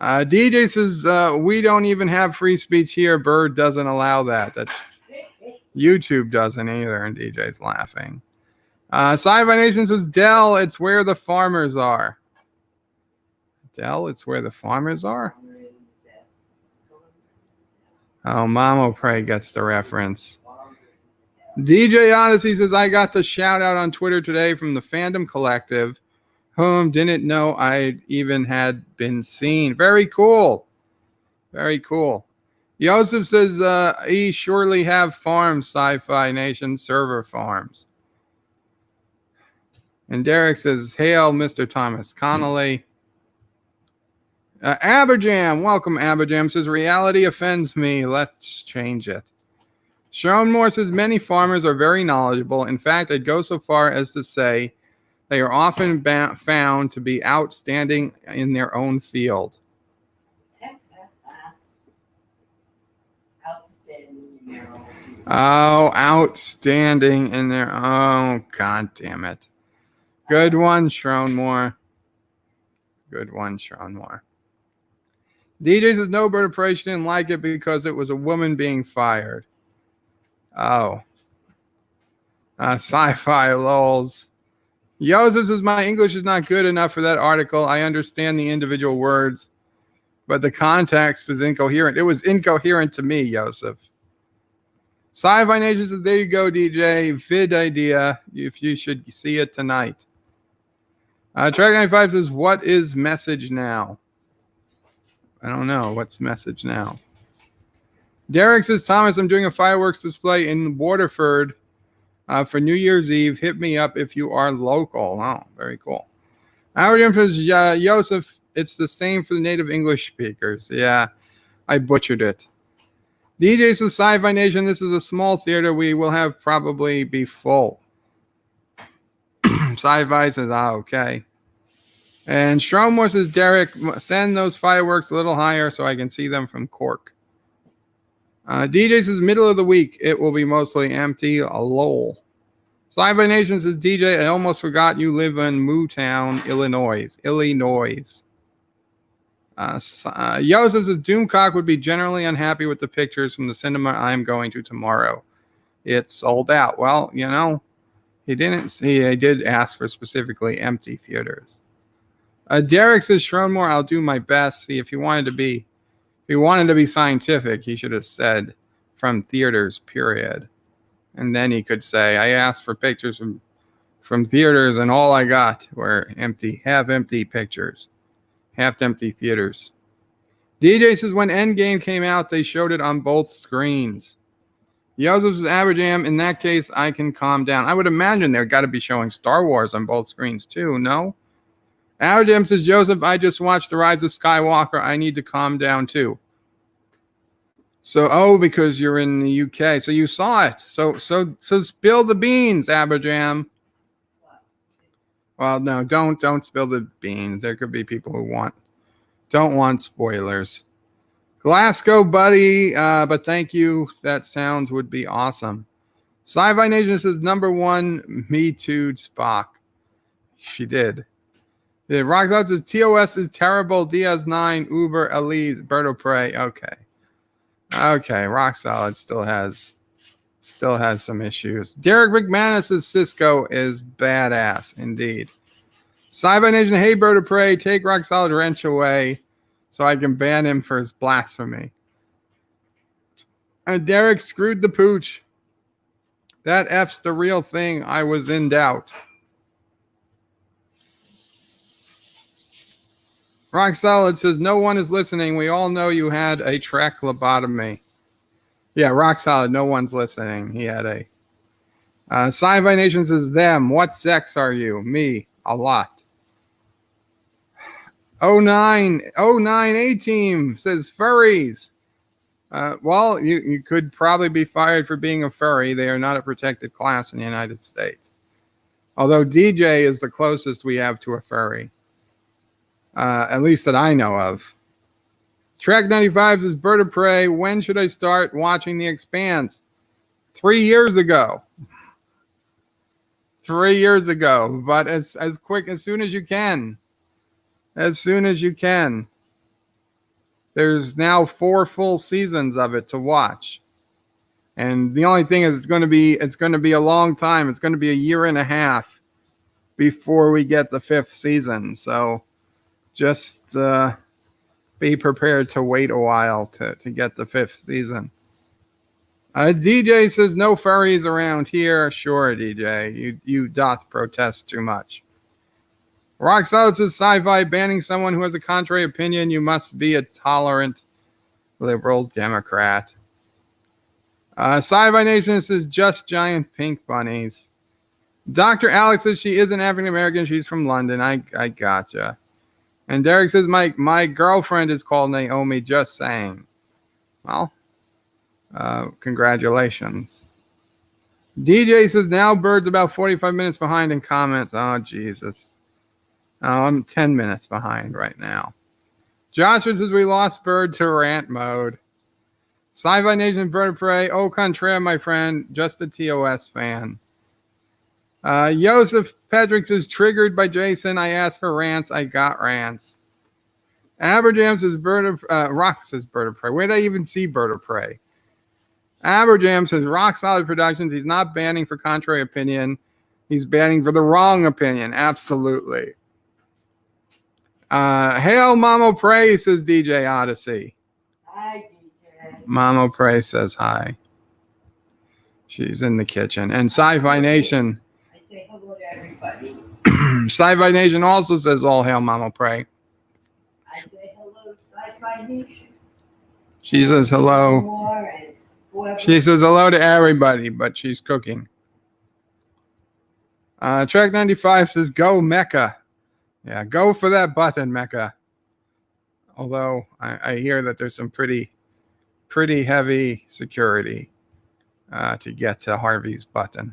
DJ says, we don't even have free speech here. Bird doesn't allow that. That's YouTube doesn't either. And DJ's laughing. Sci-Fi Nation says, Dell, it's where the farmers are. Dell, it's where the farmers are? Oh, Mamo Prey gets the reference. DJ Odyssey says, I got the shout out on Twitter today from the Fandom Collective, whom didn't know I even had been seen. Very cool. Very cool. Joseph says, he surely have farms, Sci-Fi Nation, server farms. And Derek says, hail, Mr. Thomas Connolly. Aberjam, welcome Aberjam, says, reality offends me. Let's change it. Sharon Moore says, many farmers are very knowledgeable. In fact, I'd go so far as to say they are often found to be outstanding in their own field. Oh, outstanding in their... Oh, God damn it. Good one, Sharon Moore. Good one, Sean Moore. DJ says no, Bird of Prey. She didn't like it because it was a woman being fired. Oh. Sci-fi lols. Joseph says my English is not good enough for that article. I understand the individual words, but the context is incoherent. It was incoherent to me, Joseph. Sci-Fi Nation says, there you go, DJ. Vid idea. If you should see it tonight. Track 95 says, what is message now? I don't know. What's message now? Derek says, Thomas, I'm doing a fireworks display in Waterford for New Year's Eve. Hit me up if you are local. Oh, very cool. Howard M says, Joseph, it's the same for the native English speakers. Yeah, I butchered it. DJ says, Sci-Fi Nation, this is a small theater. We will have probably be full. Sci-Fi says, okay. And Stromore says, Derek, send those fireworks a little higher so I can see them from Cork. DJ says, middle of the week, it will be mostly empty. Lol. Sci-Fi Nation says, DJ, I almost forgot you live in Mootown, Illinois. Joseph says, Doomcock would be generally unhappy with the pictures from the cinema I'm going to tomorrow. It's sold out. Well, you know, he did ask for specifically empty theaters. Derek says, Schronmore, I'll do my best. See, if he wanted to be scientific, he should have said from theaters, period. And then he could say, I asked for pictures from theaters and all I got were half-empty pictures. Half-empty theaters. DJ says, when Endgame came out, they showed it on both screens. Joseph says, Aberjam, in that case, I can calm down. I would imagine they're got to be showing Star Wars on both screens too, no? Aberjam says, Joseph, I just watched The Rise of Skywalker. I need to calm down too. So, because you're in the UK. So you saw it. So spill the beans, Aberjam. Well, no, don't spill the beans. There could be people who don't want spoilers. Glasgow, buddy, but thank you. That sounds would be awesome. Sci-Fi Nation says, number one, Me Too, Spock. She did. The Rock Out says, TOS is terrible. DS9, Uber, Elise, Bird of Prey. Okay, Rock Solid still has some issues. Derek McManus says Cisco is badass indeed. Sci-Fi Nation, hey Bird of Prey, take Rock Solid wrench away so I can ban him for his blasphemy. And Derek screwed the pooch. That F's the real thing. I was in doubt. Rock Solid says, no one is listening. We all know you had a track lobotomy. Yeah, Rock Solid, no one's listening. He had a... Sci-Fi Nation says, them. What sex are you? Me. A lot. 09 A-Team says, furries. Well, you could probably be fired for being a furry. They are not a protected class in the United States. Although DJ is the closest we have to a furry. At least that I know of. Track 95 says, Bird of Prey, when should I start watching The Expanse? 3 years ago. 3 years ago. But as quick, as soon as you can. As soon as you can. There's now 4 full seasons of it to watch. And the only thing is it's going to be a long time. It's going to be a year and a half before we get the 5th season. So just be prepared to wait a while to get the 5th season. DJ says, no furries around here. Sure, DJ. You doth protest too much. Rock Solid says, sci-fi, banning someone who has a contrary opinion. You must be a tolerant liberal Democrat. Sci-fi Nation says, just giant pink bunnies. Dr. Alex says, she isn't African-American. She's from London. I gotcha. And Derek says, my girlfriend is called Naomi, just saying. Well, congratulations. DJ says, now Bird's about 45 minutes behind in comments. Oh, Jesus. Oh, I'm 10 minutes behind right now. Joshua says, we lost Bird to rant mode. Sci-Fi Nation, Bird of Prey. Au contraire, my friend. Just a TOS fan. Joseph Pedrick says, triggered by Jason. I asked for rants. I got rants. Aberjam says bird of Rock says bird of prey. Where did I even see bird of prey? Aberjam says rock solid productions. He's not banning for contrary opinion. He's banning for the wrong opinion. Absolutely. Hail Mamo Pray, says DJ Odyssey. Hi, DJ. Mamo Pray says hi. She's in the kitchen. And Sci-Fi Nation. I say hello to everybody. Sci-Fi Nation also says all hail Mamo Pray. I say hello to Sci-Fi Nation. She says hello. She says hello to everybody, but she's cooking. Track 95 says go Mecca. Yeah, go for that button, Mecca. Although I hear that there's some pretty heavy security to get to Harvey's button.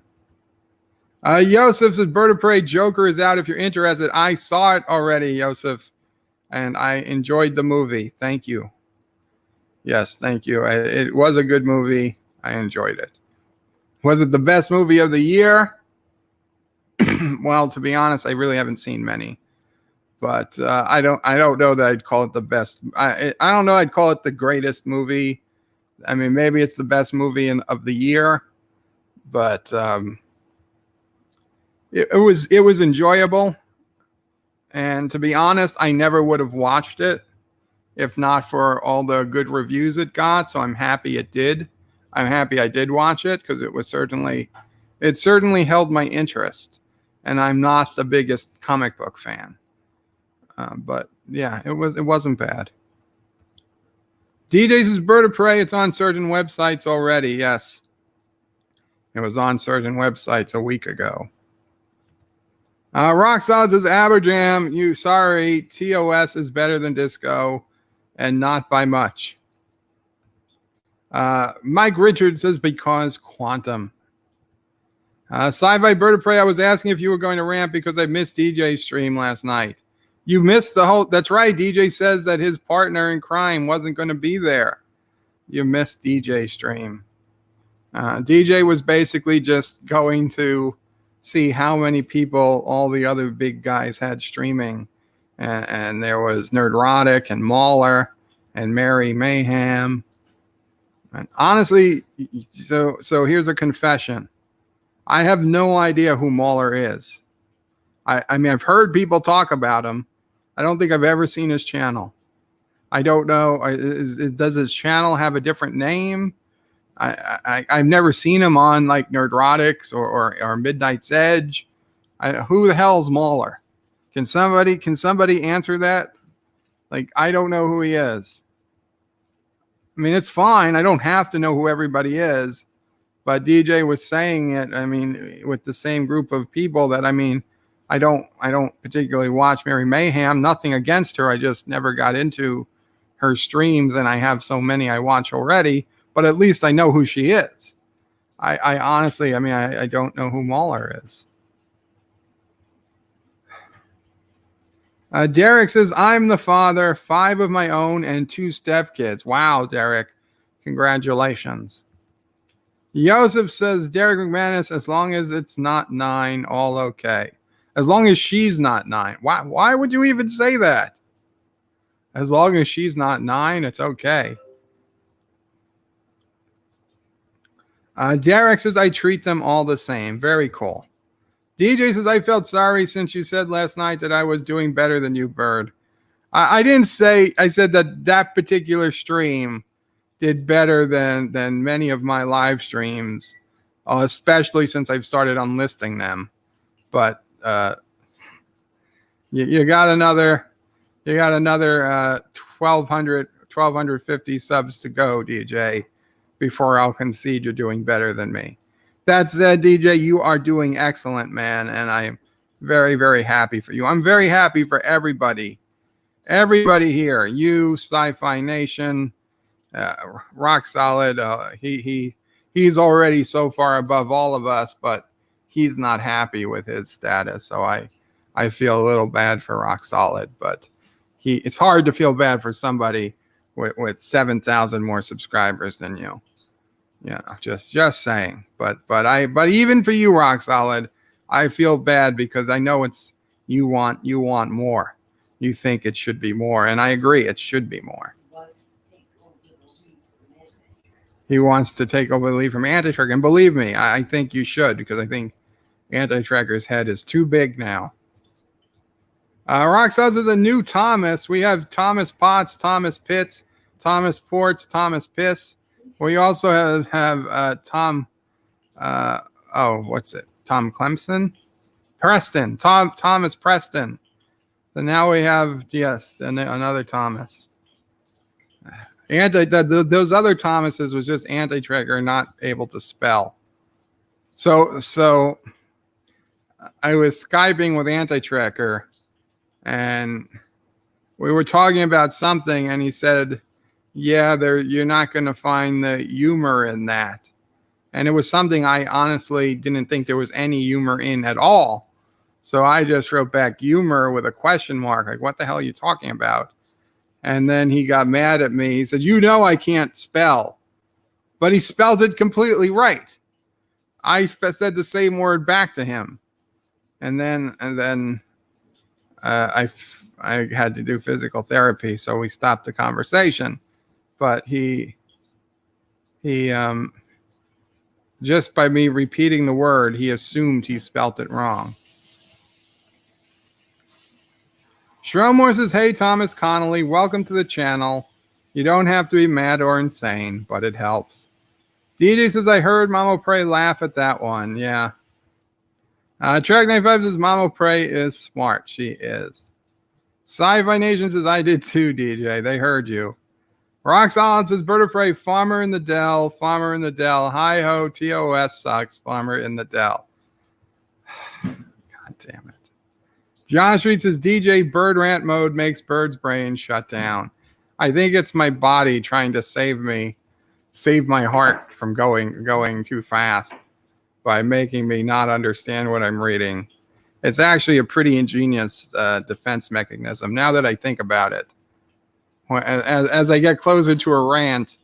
Yosef says Bird of Prey Joker is out if you're interested. I saw it already, Yosef, and I enjoyed the movie. Thank you. Yes, thank you. It was a good movie. I enjoyed it. Was it the best movie of the year? Well, to be honest, I really haven't seen many. But I don't know that I'd call it the best. I don't know. I'd call it the greatest movie. I mean, maybe it's the best movie of the year, but it was enjoyable. And to be honest, I never would have watched it if not for all the good reviews it got. So I'm happy it did. I'm happy I did watch it because it certainly held my interest. And I'm not the biggest comic book fan. But yeah, it wasn't bad. DJ says Bird of Prey. It's on certain websites already. Yes, it was on certain websites a week ago. Rock Solid says Aberjam. Sorry, TOS is better than Disco, and not by much. Mike Richards says because Quantum. Sci-Fi Bird of Prey. I was asking if you were going to rant because I missed DJ's stream last night. You missed the whole. That's right. DJ says that his partner in crime wasn't going to be there. You missed DJ's stream. DJ was basically just going to see how many people all the other big guys had streaming. And there was Nerdrotic and Mauler and Mary Mayhem. And honestly, so here's a confession. I have no idea who Mauler is. I mean, I've heard people talk about him. I don't think I've ever seen his channel. I don't know. Does his channel have a different name? I've never seen him on like Nerdrotics or Midnight's Edge. Who the hell's Mauler? Can somebody answer that? Like, I don't know who he is. I mean, it's fine. I don't have to know who everybody is. But DJ was saying it, I mean, with the same group of people that, I mean, I don't particularly watch Mary Mayhem. Nothing against her. I just never got into her streams, and I have so many I watch already. But at least I know who she is. I honestly, I mean, I don't know who Mauler is. Derek says, I'm the father, 5 of my own and 2 stepkids. Wow, Derek. Congratulations. Joseph says, Derek McManus, as long as it's not 9, all okay. As long as she's not 9. Why would you even say that? As long as she's not 9, it's okay. Derek says, I treat them all the same. Very cool. DJ says, I felt sorry since you said last night that I was doing better than you, Bird. I didn't say, I said that particular stream did better than many of my live streams, especially since I've started unlisting them. But you got another 1250 subs to go, DJ, before I'll concede you're doing better than me. That said, DJ, you are doing excellent, man, and I'm very, very happy for you. I'm very happy for everybody here. You, Sci-Fi Nation, Rock Solid. He's already so far above all of us, but he's not happy with his status. So I feel a little bad for Rock Solid, but it's hard to feel bad for somebody with 7,000 more subscribers than you. Yeah, just saying. But even for you, Rock Solid, I feel bad because I know it's you want more. you think it should be more. And I agree, it should be more. He wants to take over the lead from Anti-Tracker. And believe me, I think you should, because I think Anti-Tracker's head is too big now. Rock says there's a new Thomas. We have Thomas Potts, Thomas Pitts, Thomas Ports, Thomas Piss. We also have Tom, what's it? Tom Clemson? Preston, Thomas Preston. So now we have, yes, another Thomas. Those other Thomases was just Anti-Tracker not able to spell. So I was Skyping with Anti-Tracker, and we were talking about something, and he said, yeah, you're not going to find the humor in that. And it was something I honestly didn't think there was any humor in at all. So I just wrote back humor with a question mark, like, what the hell are you talking about? And then he got mad at me. He said, I can't spell. But he spelled it completely right. I said the same word back to him. And then I had to do physical therapy, so we stopped the conversation. But he just by me repeating the word, he assumed he spelt it wrong. Shromore says, hey, Thomas Connolly, welcome to the channel. You don't have to be mad or insane, but it helps. DJ says, I heard Mamo Pray laugh at that one. Yeah. Track 95 says, Mamo Pray is smart. She is. Sci-Fi Nation says, I did too, DJ. They heard you. Rock Solid says, Bird of Prey, Farmer in the Dell, Farmer in the Dell. Hi-ho, TOS sucks, Farmer in the Dell. God damn it. John Street says, DJ, bird rant mode makes bird's brain shut down. I think it's my body trying to save my heart from going too fast by making me not understand what I'm reading. It's actually a pretty ingenious defense mechanism, now that I think about it. As I get closer to a rant,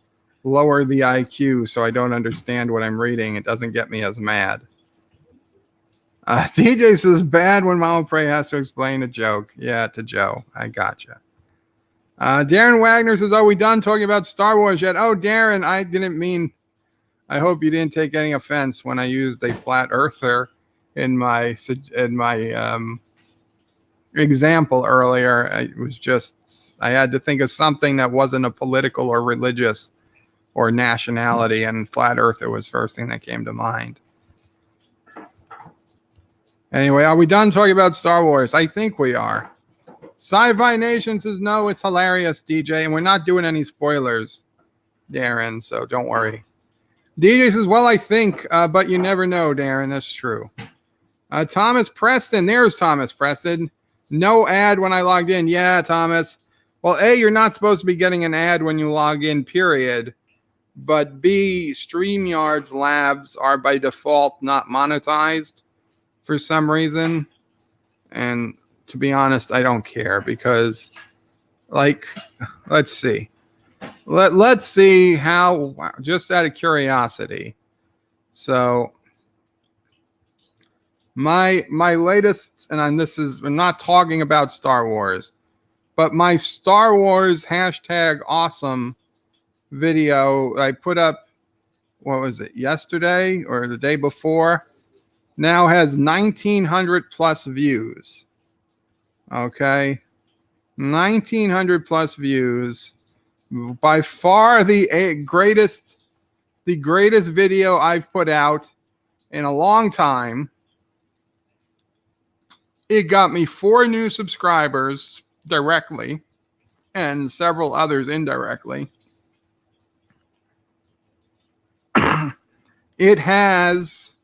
lower the IQ so I don't understand what I'm reading. It doesn't get me as mad. DJ says, bad when Mama Pray has to explain a joke. Yeah, to Joe. I gotcha. Darren Wagner says, are we done talking about Star Wars yet? Oh, Darren, I hope you didn't take any offense when I used a flat earther in my example earlier. I had to think of something that wasn't a political or religious or nationality, and flat earther was the first thing that came to mind. Anyway, are we done talking about Star Wars? I think we are. Sci-Fi Nation says, no, it's hilarious, DJ, and we're not doing any spoilers, Darren, so don't worry. DJ says, well, I think, but you never know, Darren. That's true. Thomas Preston, there's Thomas Preston. No ad when I logged in. Yeah, Thomas. Well, A, you're not supposed to be getting an ad when you log in, period. But B, StreamYard's labs are by default not monetized for some reason. And to be honest, I don't care because, let's see. Let's see how, just out of curiosity. So my latest, and I'm not talking about Star Wars, but my Star Wars #awesome video I put up, what was it, yesterday or the day before, now has 1,900 plus views. Okay. 1,900 plus views. By far the greatest video I've put out in a long time. It got me 4 new subscribers directly and several others indirectly. It has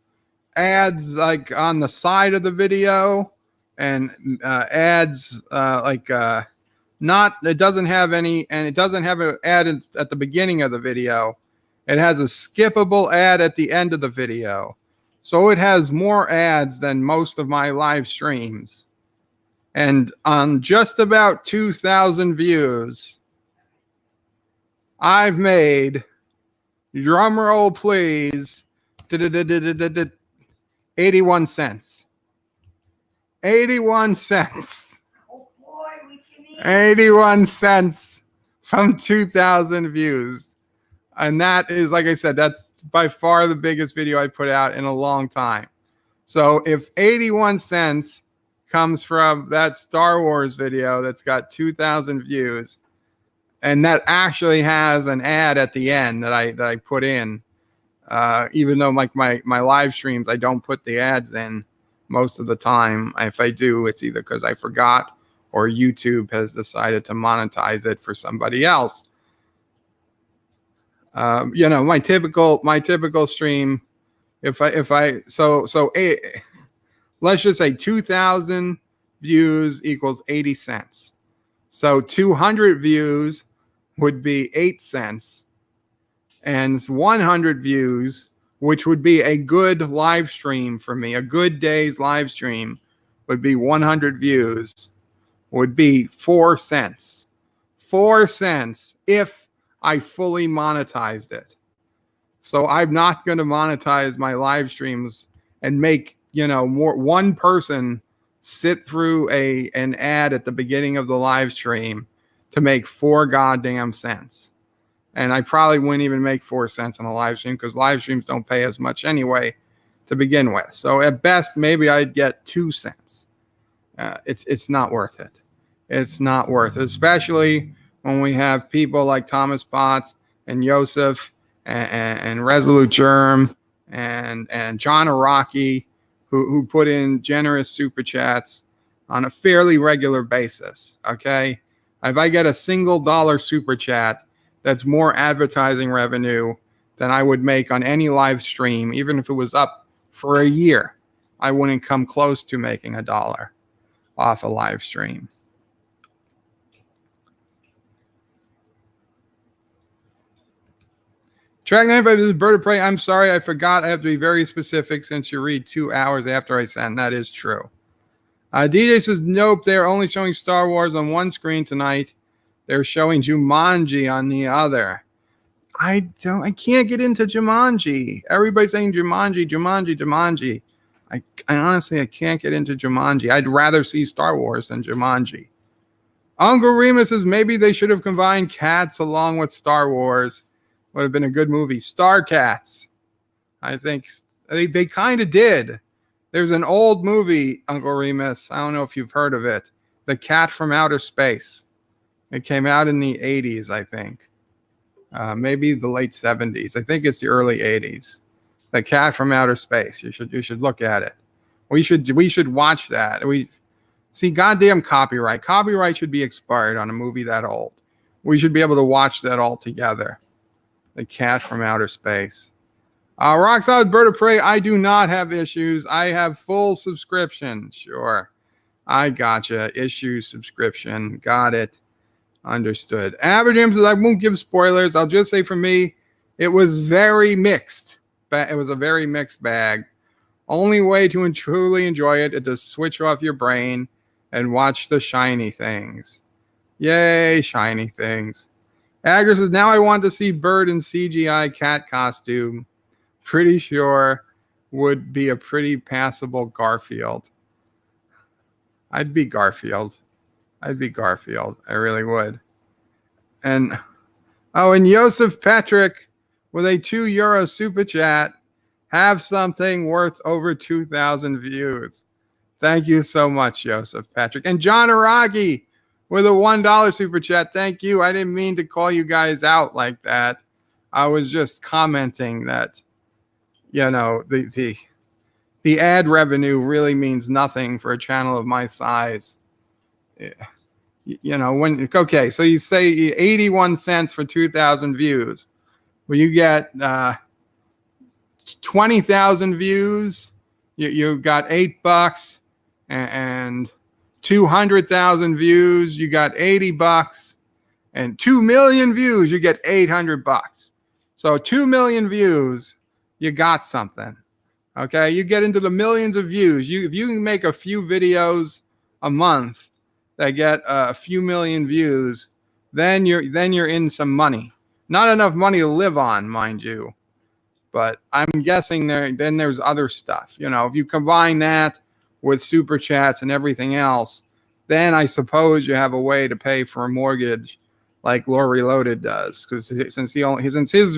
ads like on the side of the video and ads it doesn't have any, and it doesn't have an ad at the beginning of the video. It has a skippable ad at the end of the video. So it has more ads than most of my live streams. And on just about 2,000 views, I've made, drum roll please, 81 cents. 81 cents. Oh boy, we 81 cents from 2,000 views. And that is, like I said, that's by far the biggest video I put out in a long time. So if 81 cents comes from that Star Wars video that's got 2,000 views, and that actually has an ad at the end that I put in, even though like my live streams, I don't put the ads in most of the time. If I do, it's either because I forgot or YouTube has decided to monetize it for somebody else. My typical stream, let's just say 2,000 views equals 80 cents. So 200 views would be 8 cents, and 100 views, which would be a good live stream for me, a good day's live stream would be 100 views, would be 4 cents. 4 cents if I fully monetized it. So I'm not going to monetize my live streams and make, one person sit through an ad at the beginning of the live stream to make 4 goddamn cents. And I probably wouldn't even make 4 cents on a live stream because live streams don't pay as much anyway to begin with. So at best, maybe I'd get 2 cents. It's not worth it. It's not worth it, especially when we have people like Thomas Potts and Yosef and Resolute Germ and John Araki who put in generous super chats on a fairly regular basis. Okay, if I get a single dollar super chat, that's more advertising revenue than I would make on any live stream, even if it was up for a year. I wouldn't come close to making $1 off a live stream. Track 95, this is Bird of Prey. I'm sorry, I forgot. I have to be very specific since you read 2 hours after I send. That is true. DJ says, nope, they're only showing Star Wars on one screen tonight. They're showing Jumanji on the other. I can't get into Jumanji. Everybody's saying Jumanji. I honestly, I can't get into Jumanji. I'd rather see Star Wars than Jumanji. Uncle Remus says, maybe they should have combined Cats along with Star Wars. Would have been a good movie. Star Cats. I think they kind of did. There's an old movie, Uncle Remus. I don't know if you've heard of it. The Cat from Outer Space. It came out in the 80s, I think. Maybe the late 70s. I think it's the early 80s. The Cat from Outer Space. You should look at it. We should watch that. We see goddamn copyright. Copyright should be expired on a movie that old. We should be able to watch that all together. The Cat from Outer Space. Rock Solid Bird of Prey. I do not have issues. I have full subscription. Sure. I gotcha. Issue subscription. Got it. Understood. Average Jim says, I won't give spoilers. I'll just say for me, it was very mixed. It was a very mixed bag. Only way to truly enjoy it is to switch off your brain and watch the shiny things. Yay, shiny things. Agra says, now I want to see Bird in CGI cat costume. Pretty sure would be a pretty passable Garfield. I'd be Garfield. I really would. And Yosef Patrick with a €2 super chat. Have something worth over 2,000 views. Thank you so much, Joseph Patrick. And John Araki with a $1 super chat. Thank you. I didn't mean to call you guys out like that. I was just commenting that, the ad revenue really means nothing for a channel of my size. Okay, so you say 81 cents for 2,000 views. Well, you get 20,000 views. You got $8, and 200,000 views, you got $80, and 2 million views, you get $800. So 2 million views, you got something. Okay, you get into the millions of views. If you can make a few videos a month that get a few million views, then you're in some money. Not enough money to live on, mind you, but I'm guessing there's other stuff. If you combine that with super chats and everything else, then I suppose you have a way to pay for a mortgage like Lore Reloaded does, because since his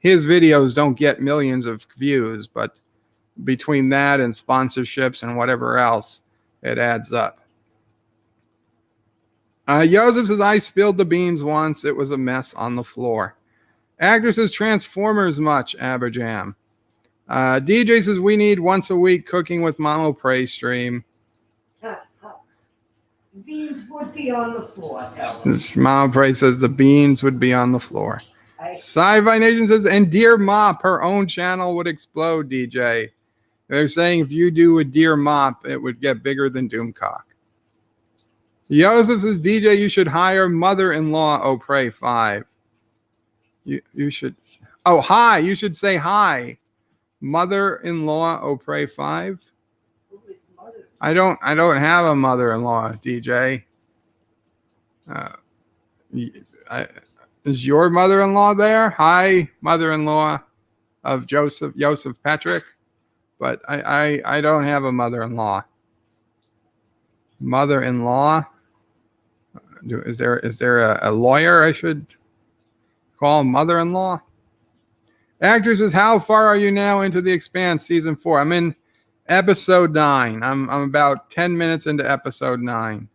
videos don't get millions of views, but between that and sponsorships and whatever else, it adds up. Joseph says, I spilled the beans once. It was a mess on the floor. Actor says, Transformers much, Aberjam. DJ says, we need once a week cooking with Mamo Prey stream. Beans would be on the floor. Mamo Prey says the beans would be on the floor. Sci-Fi Nation says, and Dear Mop, her own channel would explode, DJ. They're saying if you do a Dear Mop, it would get bigger than Doomcock. Joseph says, DJ, you should hire mother-in-law O'Prey 5. You should. Oh, hi. You should say hi. Mother-in-law O'Prey 5. I don't have a mother-in-law, DJ. Is your mother-in-law there? Hi, mother-in-law of Joseph Patrick. But I don't have a mother-in-law. Mother-in-law. Is there a lawyer I should call mother-in-law? Actor says, how far are you now into The Expanse season 4? I'm in episode 9. I'm about 10 minutes into episode 9.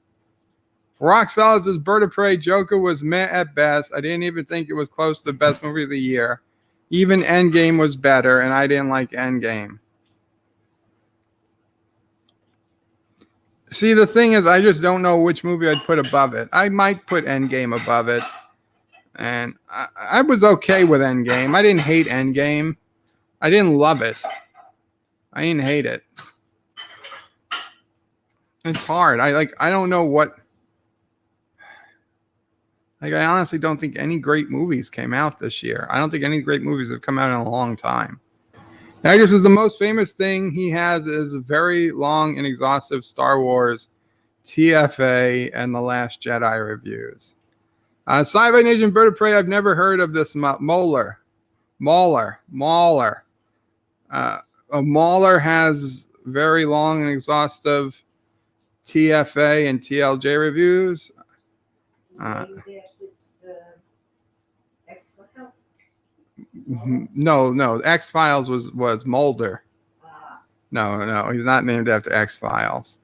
Rock Solid says, Bird of Prey Joker was meh at best. I didn't even think it was close to the best movie of the year. Even Endgame was better, and I didn't like Endgame. See, the thing is, I just don't know which movie I'd put above it. I might put Endgame above it. And I was okay with Endgame. I didn't hate Endgame. I didn't love it. I didn't hate it. It's hard. I don't know what. I honestly don't think any great movies came out this year. I don't think any great movies have come out in a long time. I guess is the most famous thing he has is a very long and exhaustive Star Wars TFA and The Last Jedi reviews. Sci-Fi Nation Bird of Prey, I've never heard of this Mauler. Mauler has very long and exhaustive TFA and TLJ reviews. No, X-Files was Mulder. No, he's not named after X-Files.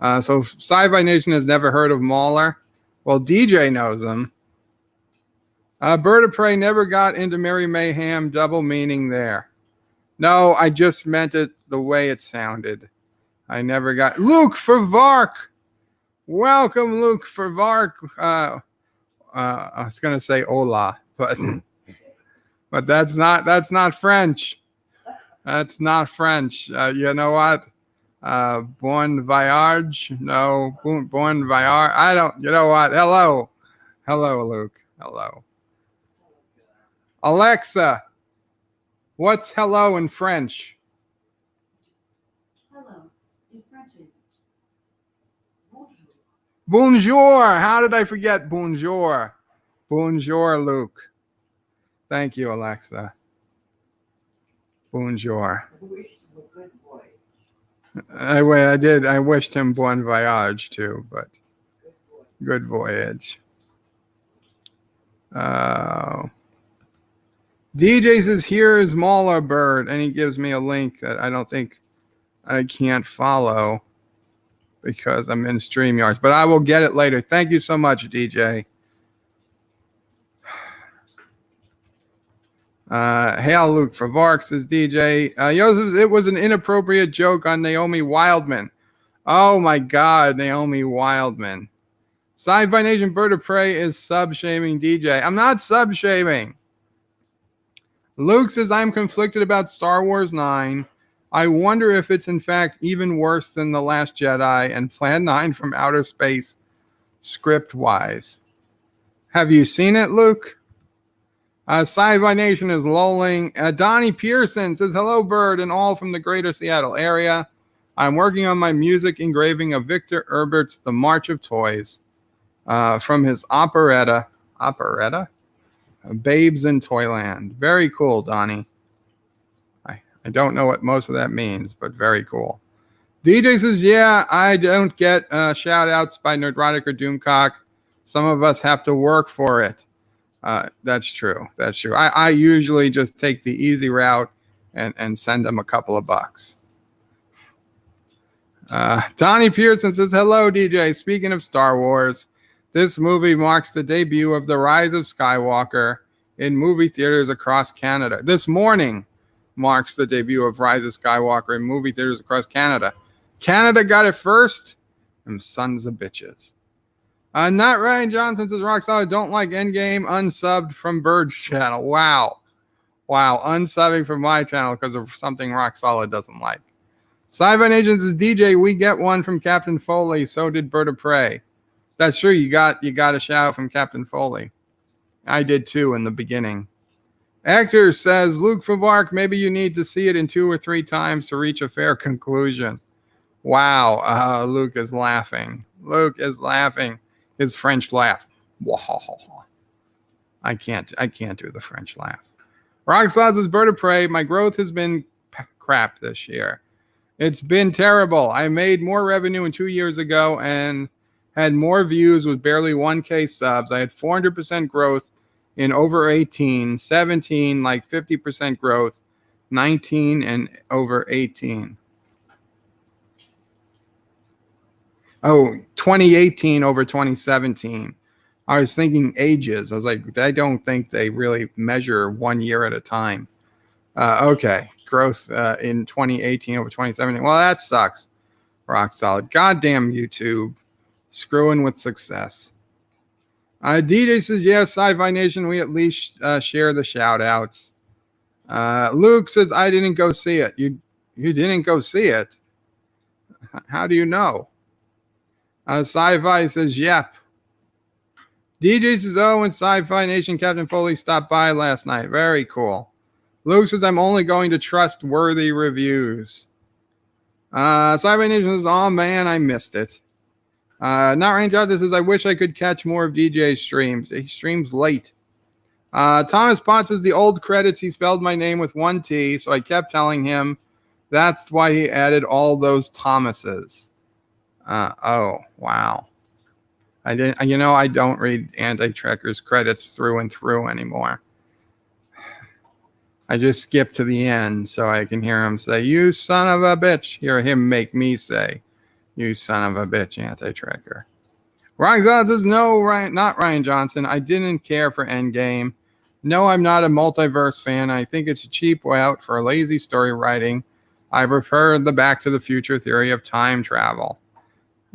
So Sci-Fi Nation has never heard of Mauler. Well, DJ knows him. Bird of Prey never got into Merry Mayhem. Double meaning there. No, I just meant it the way it sounded. I never got Luke Farvark. Welcome, Luke Farvark. I was gonna say hola, but that's not French. That's not French. You know what? Bon voyage. No, bon voyage. I don't. You know what? Hello, Luke. Hello, Alexa. What's hello in French? Hello in French is bonjour. Bonjour. How did I forget bonjour? Bonjour, Luke. Thank you, Alexa. Bonjour. I did. I wished him bon voyage too, but good voyage. DJ says, here is Mauler Bird, and he gives me a link that I don't think I can't follow because I'm in StreamYards, but I will get it later. Thank you so much, DJ. Hail Luke Farvark, says DJ. Joseph, it was an inappropriate joke on Naomi Wildman. Oh my God, Naomi Wildman. Sci-Fi Nation Bird of Prey is sub-shaming DJ. I'm not sub-shaming. Luke says, I'm conflicted about Star Wars 9. I wonder if it's in fact even worse than The Last Jedi and Plan 9 from Outer Space, script-wise. Have you seen it, Luke? Sci-Fi Nation is lolling. Donnie Pearson says, hello, Bird, and all from the greater Seattle area. I'm working on my music engraving of Victor Herbert's The March of Toys from his operetta, Babes in Toyland. Very cool, Donnie. I don't know what most of that means, but very cool. DJ says, yeah, I don't get shout outs by Nerdrotic or Doomcock. Some of us have to work for it. That's true. That's true. I usually just take the easy route and send them a couple of bucks. Donnie Pearson says, hello, DJ. Speaking of Star Wars, this movie marks the debut of The Rise of Skywalker in movie theaters across Canada. This morning marks the debut of Rise of Skywalker in movie theaters across Canada. Canada got it first. Them sons of bitches. Not Ryan Johnson says, Rock Solid, don't like Endgame, unsubbed from Bird's channel. Wow. Unsubbing from my channel because of something Rock Solid doesn't like. Sci-Fi Nation says, DJ, we get one from Captain Foley. So did Bird of Prey. That's true. You got a shout out from Captain Foley. I did too in the beginning. Actor says, Luke Favark, maybe you need to see it in 2 or 3 times to reach a fair conclusion. Wow. Luke is laughing. His French laugh. I can't do the French laugh. Roxlaz Bird of Prey. My growth has been crap this year. It's been terrible. I made more revenue in 2 years ago and had more views with barely 1K subs. I had 400% growth in over 18, 17, like 50% growth, 19 and over 18. Oh, 2018 over 2017. I was thinking ages. I was like, I don't think they really measure 1 year at a time. Okay, growth in 2018 over 2017. Well, that sucks. Rock solid. Goddamn YouTube. Screwing with success. DJ says, yeah, Sci-Fi Nation, we at least share the shout-outs. Luke says, I didn't go see it. You didn't go see it? How do you know? Sci-Fi says, yep. DJ says, oh, and Sci-Fi Nation Captain Foley stopped by last night. Very cool. Luke says, I'm only going to trustworthy reviews. Sci-Fi Nation says, oh, man, I missed it. Not Range Out, this says, I wish I could catch more of DJ's streams. He streams late. Thomas Potts says, the old credits, he spelled my name with 1 T, so I kept telling him that's why he added all those Thomases. Oh, wow. I don't read Anti-Trekker's credits through and through anymore. I just skip to the end so I can hear him say, you son of a bitch. Hear him make me say, you son of a bitch, Anti-Trekker. Roxanne says, no, not Ryan Johnson. I didn't care for Endgame. No, I'm not a multiverse fan. I think it's a cheap way out for lazy story writing. I prefer the Back to the Future theory of time travel.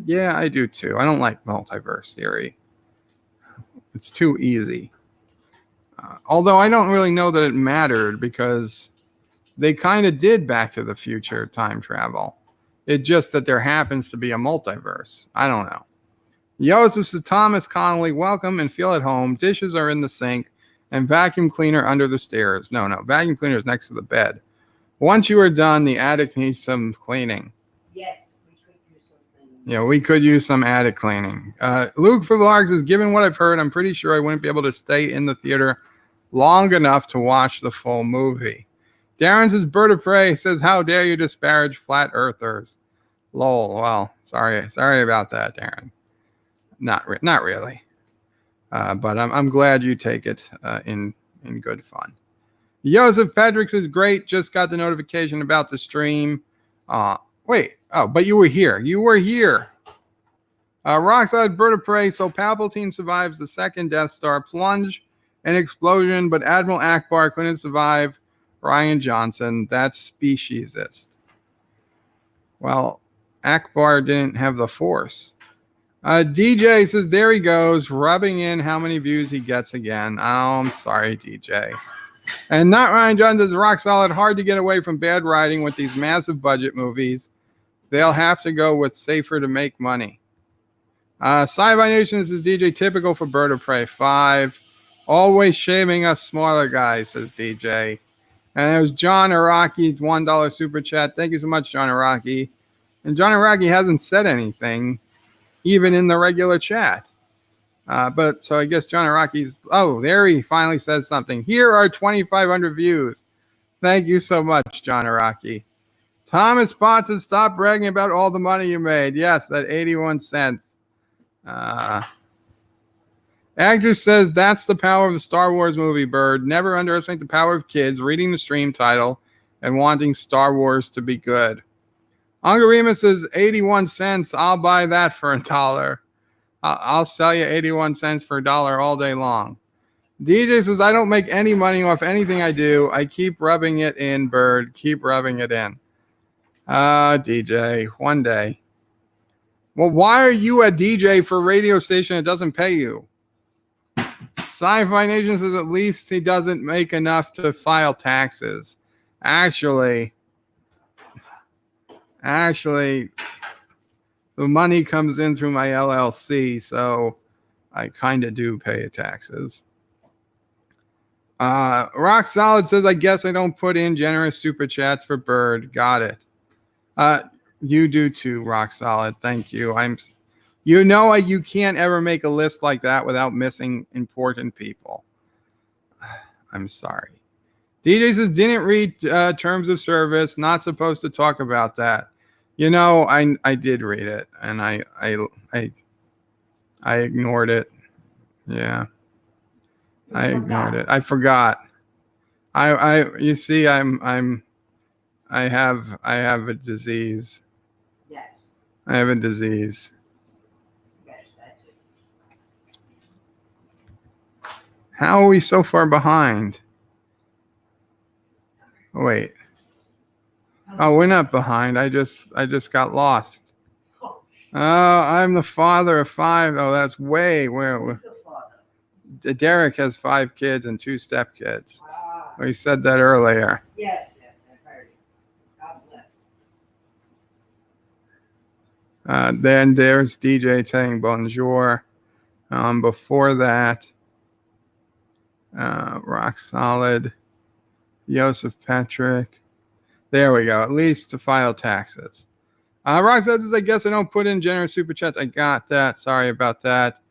Yeah, I do too. I don't like multiverse theory. It's too easy. Although I don't really know that it mattered because they kind of did Back to the Future time travel. It's just that there happens to be a multiverse. I don't know. Joseph says, Thomas Connolly, welcome and feel at home. Dishes are in the sink and vacuum cleaner under the stairs. No, vacuum cleaner is next to the bed. Once you are done, the attic needs some cleaning. Yes, we could use something. Yeah, we could use some attic cleaning. Luke Favark says, given what I've heard, I'm pretty sure I wouldn't be able to stay in the theater long enough to watch the full movie. Darren says, Bird of Prey says, how dare you disparage flat earthers? Lol. Well, sorry about that, Darren. Not really. But I'm glad you take it in good fun. Joseph Patrick says, great. Just got the notification about the stream. Wait. Oh, but you were here. Rockside Bird of Prey. So Palpatine survives the second Death Star plunge and explosion, but Admiral Akbar couldn't survive. Ryan Johnson, that's speciesist. Well, Akbar didn't have the Force. DJ says, there he goes, rubbing in how many views he gets again. Oh, I'm sorry, DJ. And not Ryan Johnson says, rock solid, hard to get away from bad writing with these massive budget movies. They'll have to go with safer to make money. Sci-Fi Nation says, DJ, typical for Bird of Prey 5. Always shaming us smaller guys, says DJ. And it was John Araki, $1 super chat. Thank you so much, John Araki. And John Araki hasn't said anything, even in the regular chat. But so I guess John Araki's, there he finally says something. Here are 2,500 views. Thank you so much, John Araki. Thomas Potts has stopped bragging about all the money you made. Yes, that 81 cents. Actor says that's the power of the Star Wars movie, Bird. Never underestimate the power of kids reading the stream title and wanting Star Wars to be good. Uncle Remus says 81 cents. I'll buy that for $1. I'll sell you 81 cents for $1 all day long. DJ says, I don't make any money off anything I do. I keep rubbing it in, Bird. Keep rubbing it in. DJ, one day. Well, why are you a DJ for a radio station that doesn't pay you? Sci-Fi Nation says at least he doesn't make enough to file taxes. Actually, the money comes in through my LLC, so I kind of do pay taxes. Rock Solid says, I guess I don't put in generous super chats for Bird. Got it. You do too, Rock Solid. Thank you. You can't ever make a list like that without missing important people. I'm sorry. DJ says, didn't read terms of service. Not supposed to talk about that. I did read it, and I ignored it. Yeah, I ignored it. I forgot. You see, I have a disease. Yes. I have a disease. Yes, that's it. How are we so far behind? Wait. Oh, we're not behind. I just got lost. Oh, I'm the father of 5. Oh, that's way where. who's the father? Derek has 5 kids and 2 stepkids. Ah, We said that earlier. yes, I heard it. God bless. Then there's DJ saying bonjour. Before that, Rock Solid, Joseph Patrick. There we go. At least to file taxes. Rock says, I guess I don't put in generous super chats. I got that. Sorry about that.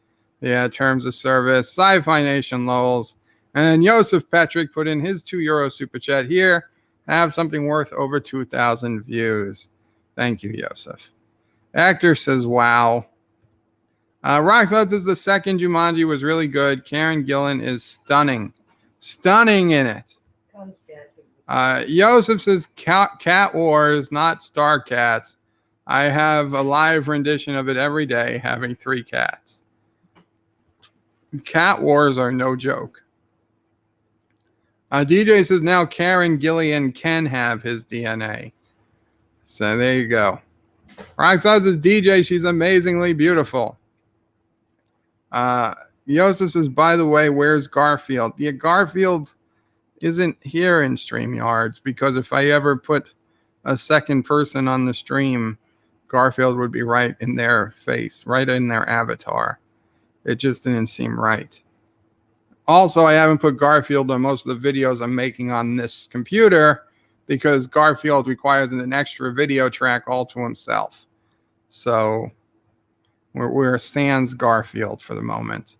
Yeah, terms of service. Sci-Fi Nation Lowell's. And Joseph Patrick put in his €2 super chat here. Have something worth over 2,000 views. Thank you, Joseph. Actor says, wow. Rock says the second Jumanji was really good. Karen Gillan is stunning. Stunning in it. Joseph says Cat Wars, not Star Cats. I have a live rendition of it every day, having 3 cats. Cat Wars are no joke. DJ says now Karen Gillian can have his DNA. So there you go. Roxanne says DJ, she's amazingly beautiful. Joseph says, by the way, where's Garfield? Yeah, Garfield isn't here in StreamYards because if I ever put a second person on the stream, Garfield would be right in their face, right in their avatar. It just didn't seem right. Also, I haven't put Garfield on most of the videos I'm making on this computer because Garfield requires an extra video track all to himself. So we're sans Garfield for the moment.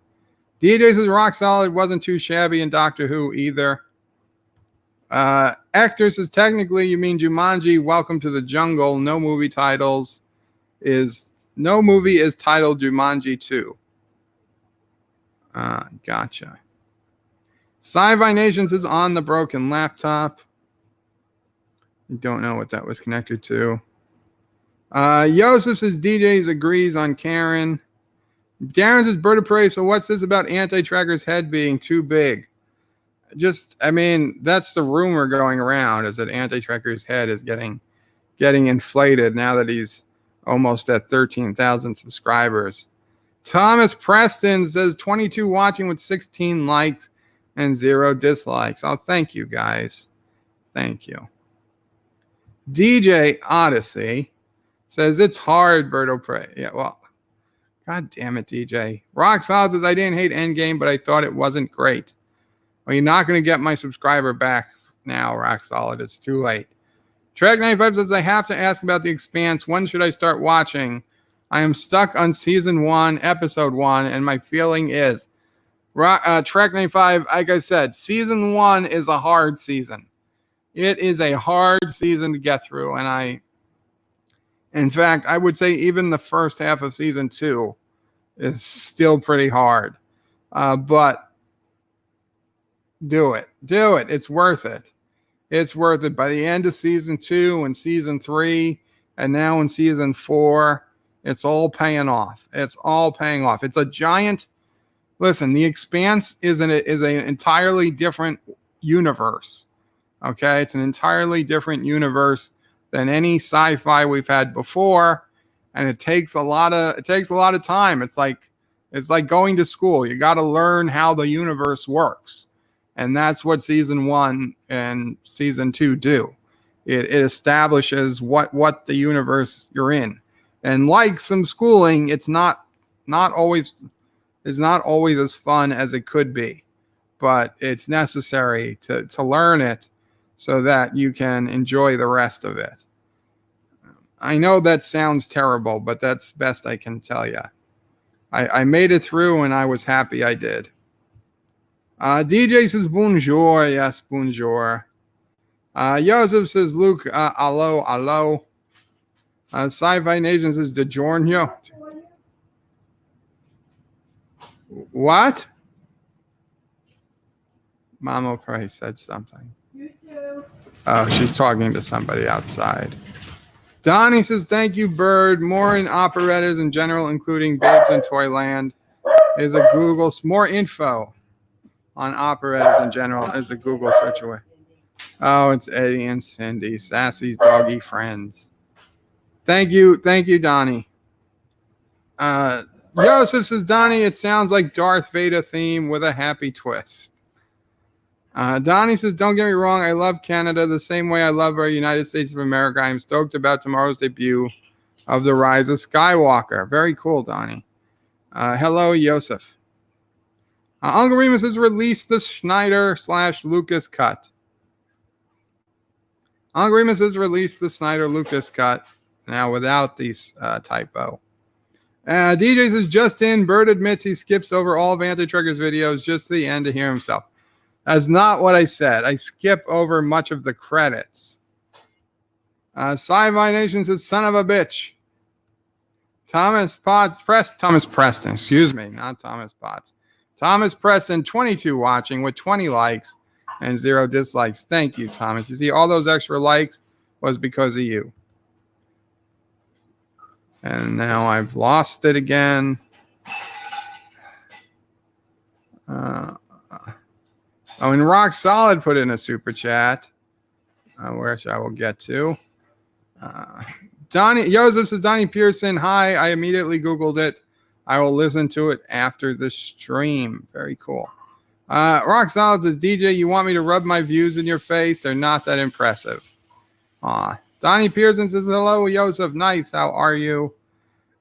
DJ says Rock Solid wasn't too shabby in Doctor Who either. Hector says technically you mean Jumanji, Welcome to the Jungle. No movie is titled Jumanji 2. Gotcha. Sci-Fi Nations is on the broken laptop. I don't know what that was connected to. Joseph says DJs agrees on Karen. Darren says Bird of Prey. So what's this about Anti-Tracker's head being too big? That's the rumor going around is that Anti-Tracker's head is getting inflated now that he's almost at 13,000 subscribers. Thomas Preston says 22 watching with 16 likes and 0 dislikes. Oh, thank you guys. Thank you. DJ Odyssey says it's hard, Birdo Prey. Yeah, well, god damn it, DJ. Rock Solid says I didn't hate Endgame, but I thought it wasn't great. Well, you're not going to get my subscriber back now, Rock Solid. It's too late. Trek95 says I have to ask about The Expanse. When should I start watching? I am stuck on season 1, episode 1, and my feeling is Trek95, like I said, season 1 is a hard season. It is a hard season to get through, and in fact, I would say even the first half of season 2 is still pretty hard. But do it. It's worth it. It's worth it. By the end of season 2 and season 3, and now in season 4, it's all paying off. It's all paying off. It's a giant. Listen, The Expanse is an entirely different universe. Okay, it's an entirely different universe than any sci-fi we've had before, and it takes a lot of time. It's like going to school. You got to learn how the universe works, and that's what season 1 and season 2 do. It establishes what the universe you're in, and like some schooling, it's not always as fun as it could be, but it's necessary to learn it so that you can enjoy the rest of it. I know that sounds terrible, but that's best I can tell you. I made it through, and I was happy I did. DJ says bonjour. Yes, bonjour. Joseph says, Luke, allo. Sci-Fi Nation says, DiGiorno. What? Mama probably said something. You too. Oh, she's talking to somebody outside. Donnie says, thank you, Bird. More in operettas in general, including Babes in Toyland. Is a Google. More info on operettas in general is a Google search away. Oh, it's Eddie and Cindy, Sassy's doggy friends. Thank you, Donnie. Joseph says, Donnie, it sounds like Darth Vader theme with a happy twist. Donnie says, don't get me wrong, I love Canada the same way I love our United States of America. I'm stoked about tomorrow's debut of The Rise of Skywalker. Very cool, Donnie. Hello, Joseph. Uncle Remus has released the Snyder/Lucas cut. Uncle Remus has released the Snyder-Lucas cut now without these typo. DJ says, just in, Bird admits he skips over all of Anti-Trucker's videos just to the end to hear himself. That's not what I said. I skip over much of the credits. Sci-Fi Nation says, son of a bitch. Thomas Preston, excuse me, not Thomas Potts. Thomas Preston, 22 watching with 20 likes and 0 dislikes. Thank you, Thomas. You see, all those extra likes was because of you. And now I've lost it again. And Rock Solid put in a super chat, which I will get to. Joseph says, Donnie Pearson, hi. I immediately Googled it. I will listen to it after the stream. Very cool. Rock Solid says, DJ, you want me to rub my views in your face? They're not that impressive. Donnie Pearson says, hello, Joseph. Nice. How are you?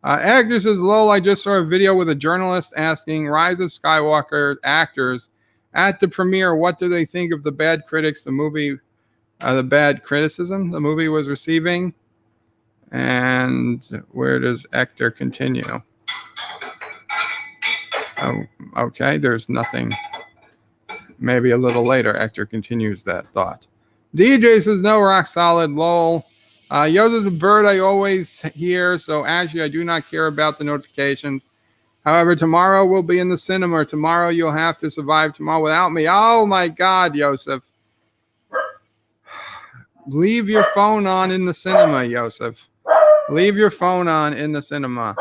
Agnes says, lol, I just saw a video with a journalist asking Rise of Skywalker actors at the premiere, what do they think of the bad critics, the movie, the bad criticism the movie was receiving? And where does Hector continue? Oh, okay, there's nothing. Maybe a little later, Hector continues that thought. DJ says, no, Rock Solid, lol. Joseph's Bird I always hear, so actually I do not care about the notifications. However, tomorrow we'll be in the cinema. Tomorrow you'll have to survive tomorrow without me. Oh my God, Joseph. Leave your phone on in the cinema, Joseph. Leave your phone on in the cinema.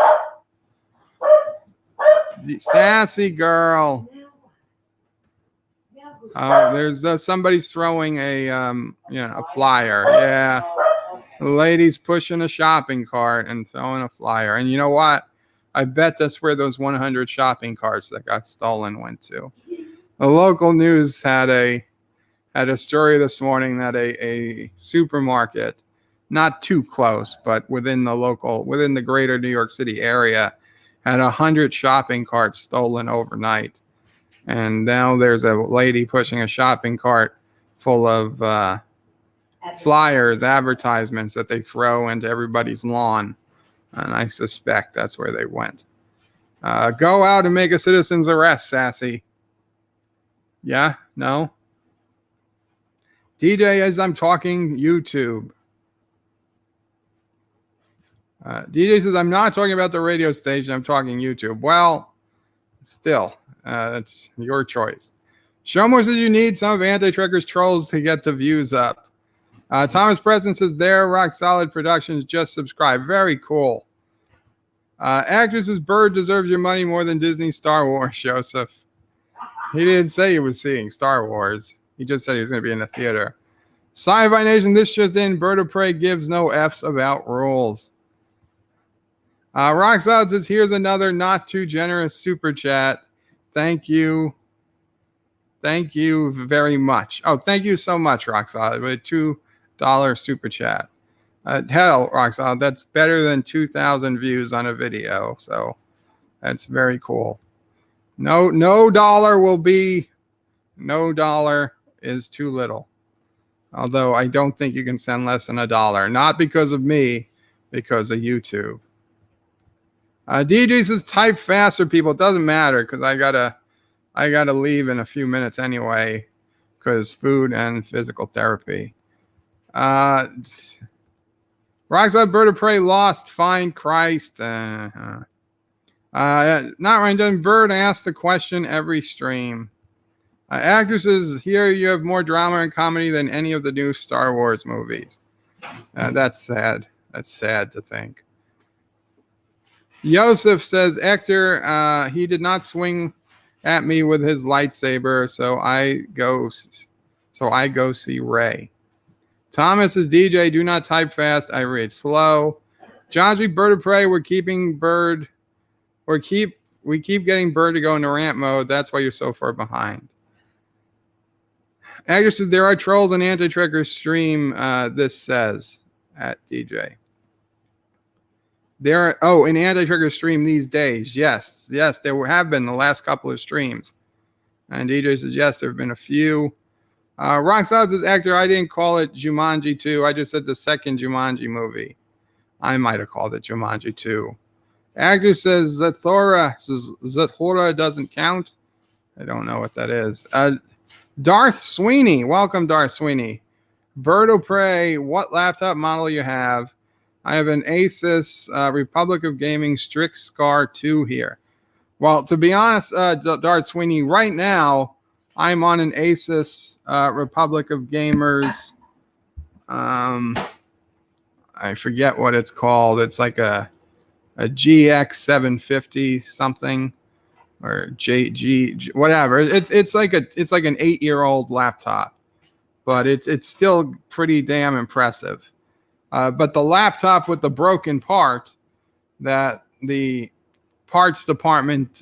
Sassy girl. Oh, there's somebody's throwing a flyer. Yeah. The lady's pushing a shopping cart and throwing a flyer. And you know what? I bet that's where those 100 shopping carts that got stolen went to. The local news had a story this morning that a supermarket, not too close, but within the greater New York City area, had 100 shopping carts stolen overnight. And now there's a lady pushing a shopping cart full of flyers, advertisements that they throw into everybody's lawn. And I suspect that's where they went. Go out and make a citizen's arrest, Sassy. Yeah? No? DJ, as I'm talking YouTube. DJ says, I'm not talking about the radio station. I'm talking YouTube. Well, still, it's your choice. Showmore says you need some of Anti-Trekker's trolls to get the views up. Thomas Preston says, there, Rock Solid Productions, just subscribe. Very cool. Actress says, Bird deserves your money more than Disney Star Wars, Joseph. He didn't say he was seeing Star Wars. He just said he was going to be in the theater. Sci-Fi Nation, this just in, Bird of Prey gives no F's about rules. Rock Solid says, here's another not too generous super chat. Thank you. Thank you very much. Oh, thank you so much, Rock Solid, with a $2 super chat. Hell, Rock Solid, that's better than 2,000 views on a video. So that's very cool. No dollar is too little. Although I don't think you can send less than $1. Not because of me, because of YouTube. DJ says type faster, people. It doesn't matter because I gotta leave in a few minutes anyway, because food and physical therapy. Rockside Bird of Prey lost. Find Christ. Not right. Done. Bird asked the question every stream. Actresses, here you have more drama and comedy than any of the new Star Wars movies. That's sad. That's sad to think. Yosef says, Hector, he did not swing at me with his lightsaber, so I go see Rey. Thomas says, DJ, do not type fast. I read slow. John G. Bird of Prey, we keep getting Bird to go into rant mode. That's why you're so far behind. Agnes says, there are trolls on Anti-Trekker stream, this says at DJ. There are, in Anti-Trekker stream these days. Yes, there have been the last couple of streams. And DJ says, yes, there have been a few. Rock Solid says, actor, I didn't call it Jumanji 2. I just said the second Jumanji movie. I might have called it Jumanji 2. Actor says, Zathora doesn't count. I don't know what that is. Darth Sweeney. Welcome, Darth Sweeney. Bird of Prey, what laptop model you have? I have an Asus Republic of Gaming Strix Scar 2 here. Well, to be honest, Darth Sweeney, right now, I'm on an Asus Republic of Gamers. I forget what it's called. It's like a GX 750 something or JG whatever. It's like an 8-year-old laptop, but it's still pretty damn impressive. But the laptop with the broken part that the parts department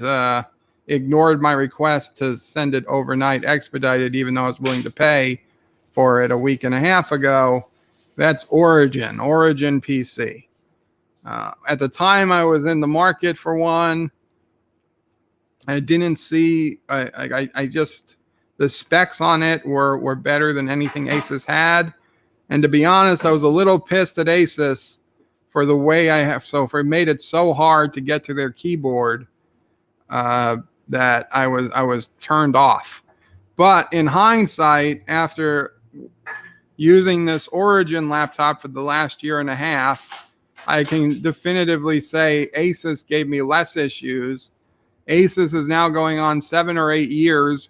ignored my request to send it overnight expedited, even though I was willing to pay for it a week and a half ago. That's Origin PC. At the time I was in the market for one, I didn't see, I just, the specs on it were better than anything Asus had. And to be honest, I was a little pissed at Asus for the way it made it so hard to get to their keyboard that I was turned off. But in hindsight, after using this Origin laptop for the last year and a half, I can definitively say Asus gave me less issues. Asus is now going on 7 or 8 years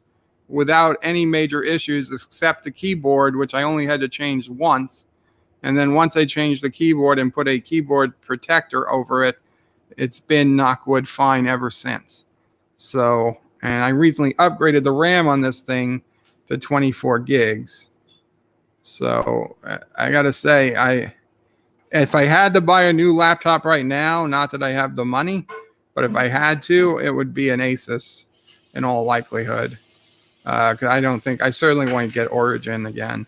without any major issues except the keyboard, which I only had to change once. And then once I changed the keyboard and put a keyboard protector over it, it's been knockwood fine ever since. So, and I recently upgraded the RAM on this thing to 24 gigs. So I got to say, if I had to buy a new laptop right now, not that I have the money, but if I had to, it would be an Asus in all likelihood. Because I certainly won't get Origin again.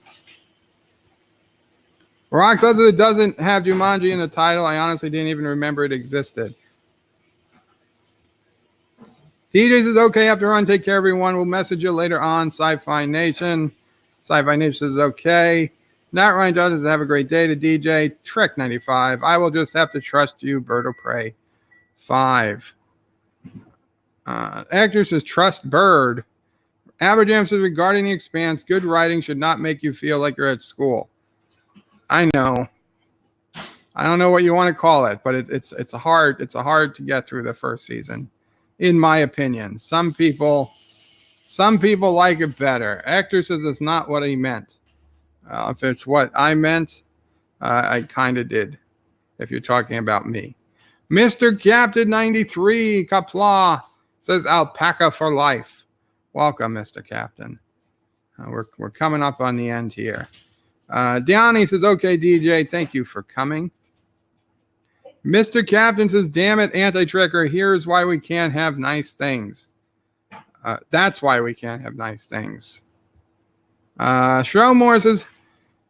Rock says it doesn't have Jumanji in the title. I honestly didn't even remember it existed. DJ says, okay, have to run. Take care, everyone. We'll message you later on. Sci-Fi Nation. Sci-Fi Nation says, okay. Not Ryan Johnson says, have a great day to DJ. Trek 95. I will just have to trust you, Bird of Prey 5. Actor says, trust Bird. Aberjam says, regarding The Expanse, good writing should not make you feel like you're at school. I know. I don't know what you want to call it, but it's hard to get through the first season, in my opinion. Some people like it better. Hector says it's not what he meant. If it's what I meant, I kind of did. If you're talking about me, Mr. Captain 93 Kapla says alpaca for life. Welcome, Mr. Captain. We're coming up on the end here. Downey says, okay, DJ, thank you for coming. Mr. Captain says, damn it, Anti-Trekker, here's why we can't have nice things. That's why we can't have nice things. Shrowmore says,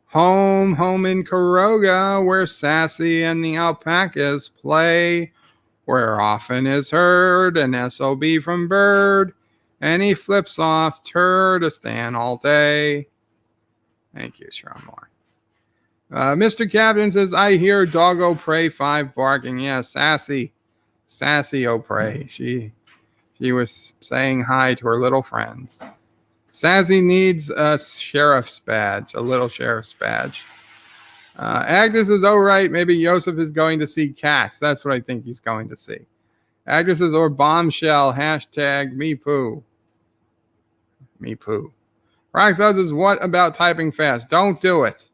home in Kuroga, where Sassy and the alpacas play, where often is heard an SOB from Bird, and he flips off Turdistan all day. Thank you, Shrowmore. Mr. Captain says, I hear Doggo Prey 5 barking. Yeah, Sassy O'Prey. She was saying hi to her little friends. Sassy needs a sheriff's badge, a little sheriff's badge. Agnes is all right. Maybe Yosef is going to see Cats. That's what I think he's going to see. Agnes is or bombshell. Hashtag me poo. Me poo. Roxelle says, what about typing fast? Don't do it.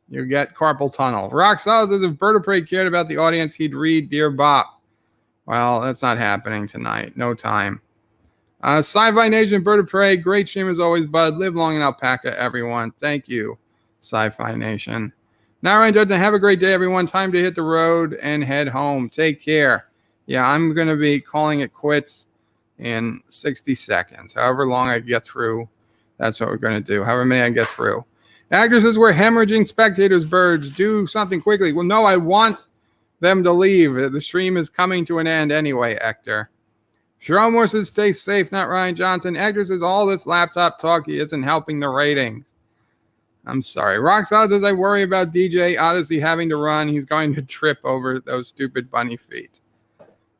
You get carpal tunnel. Roxelle says, if Bird of Prey cared about the audience, he'd read Dear Bop. Well, that's not happening tonight. No time. Sci-Fi Nation, Bird of Prey, great stream as always, bud. Live long in alpaca, everyone. Thank you, Sci-Fi Nation. Now, Ryan Judson, have a great day, everyone. Time to hit the road and head home. Take care. Yeah, I'm going to be calling it quits in 60 seconds. However long I get through, that's what we're going to do. However many I get through. Actors says, we're hemorrhaging spectators, Birds. Do something quickly. Well, no, I want them to leave. The stream is coming to an end anyway, Hector. Shrowmore says, stay safe, not Ryan Johnson. Hector says, all this laptop talk isn't helping the ratings. I'm sorry. Roxanne says, I worry about DJ Odyssey having to run. He's going to trip over those stupid bunny feet.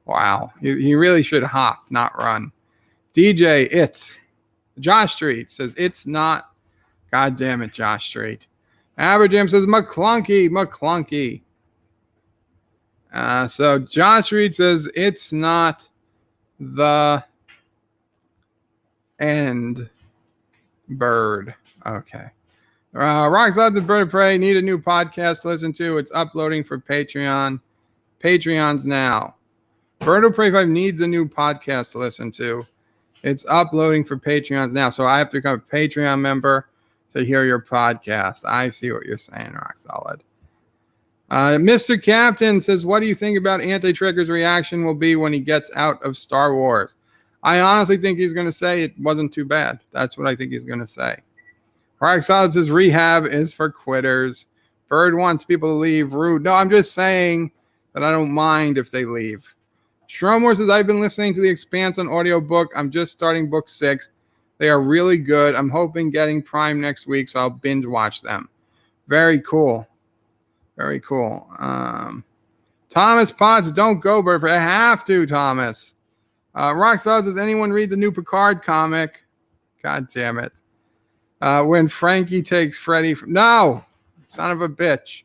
Wow. He really should hop, not run. DJ, it's. Josh Street says, it's not. God damn it, Josh Street. Aberjam says, McClunky. So Josh Street says, it's not the end bird. Okay. Roxanne and Bird of Prey need a new podcast to listen to. It's uploading for Patreon. Patreon's now. Bird of Prey 5 needs a new podcast to listen to. It's uploading for Patreons now. So I have to become a Patreon member to hear your podcast. I see what you're saying, Rock Solid. Mr. Captain says, what do you think about Anti-Trekker's reaction will be when he gets out of Star Wars? I honestly think he's going to say it wasn't too bad. That's what I think he's going to say. Rock Solid says, rehab is for quitters. Bird wants people to leave. Rude. No, I'm just saying that I don't mind if they leave. Shromore says, I've been listening to The Expanse on audiobook. I'm just starting book 6. They are really good. I'm hoping getting Prime next week, so I'll binge watch them. Very cool. Very cool. Thomas Potts, don't go, Bird. I have to, Thomas. Roxanne says, anyone read the new Picard comic? God damn it. When Frankie takes Freddy. No! Son of a bitch.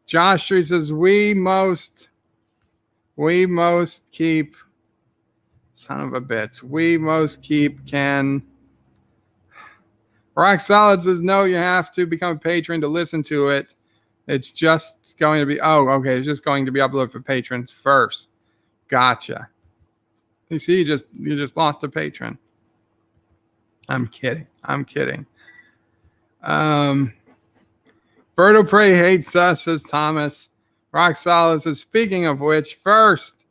Josh Street says, we most keep. Son of a bitch. We most keep Ken. Rock Solid says, no, you have to become a patron to listen to it. It's just going to be, it's just going to be uploaded for patrons first. Gotcha. You see, you just lost a patron. I'm kidding. Bird of Prey hates us, says Thomas. Rock Solid says, speaking of which, first.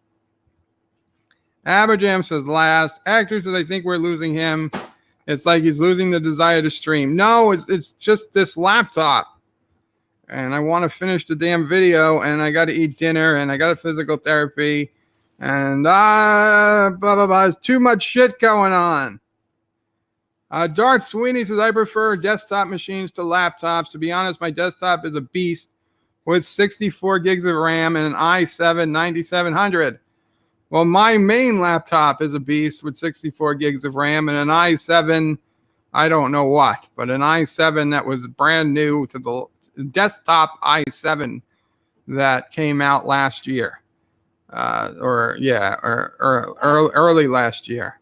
Aberjam says last. Actor says, I think we're losing him. It's like he's losing the desire to stream. No, it's just this laptop. And I want to finish the damn video, and I got to eat dinner, and I got a physical therapy, and blah, blah, blah. There's too much shit going on. Darth Sweeney says, I prefer desktop machines to laptops. To be honest, my desktop is a beast with 64 gigs of RAM and an i7 9700. Well, my main laptop is a beast with 64 gigs of RAM and an i7, I don't know what, but an i7 that was brand new to the desktop i7 that came out last year. Or early last year.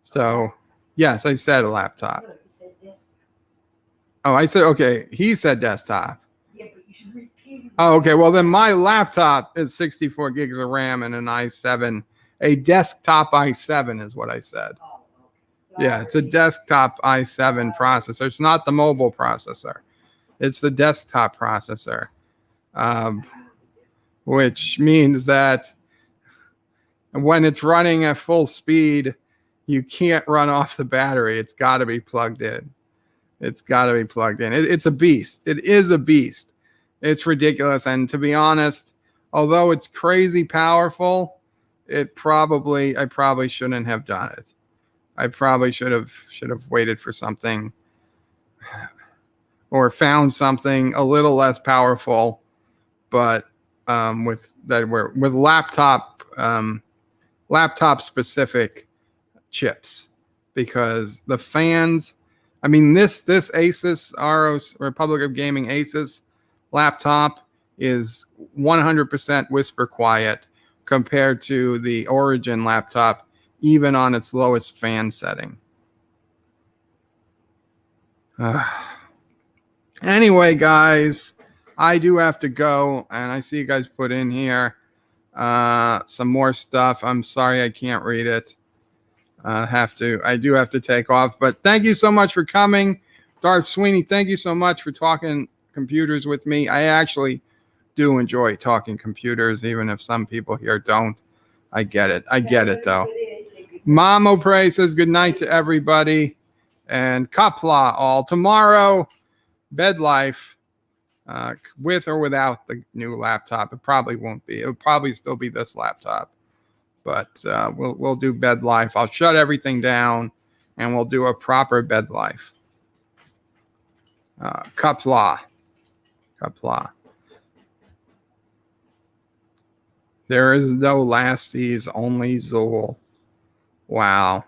So, yes, I said a laptop. No, you said desktop. Oh, I said, okay, he said desktop. Yeah, but you should repeat it. Oh, okay, well, then my laptop is 64 gigs of RAM and an i7. A desktop i7 is what I said. Oh, okay. Yeah, it's a Sorry. desktop i7 processor. It's not the mobile processor. It's the desktop processor, which means that when it's running at full speed, you can't run off the battery. It's got to be plugged in. It's got to be plugged in. It's a beast. It is a beast. It's ridiculous. And to be honest, although it's crazy powerful, I probably shouldn't have done it. I probably should have waited for something or found something a little less powerful, but with laptop specific chips, because the fans, I mean, this Asus ROS Republic of Gaming Asus laptop is 100% whisper quiet compared to the Origin laptop, even on its lowest fan setting. Anyway, guys, I do have to go, and I see you guys put in here some more stuff. I'm sorry I can't read it. I do have to take off, but thank you so much for coming. Darth Sweeney, thank you so much for talking computers with me. I actually do enjoy talking computers, even if some people here don't. I get it. I get it, though. Mamo Pray says good night to everybody. And Kapla all. Tomorrow, Bed Life, with or without the new laptop. It probably won't be. It'll probably still be this laptop. But we'll do Bed Life. I'll shut everything down, and we'll do a proper Bed Life. Kapla. There is no lasties, only Zool. Wow.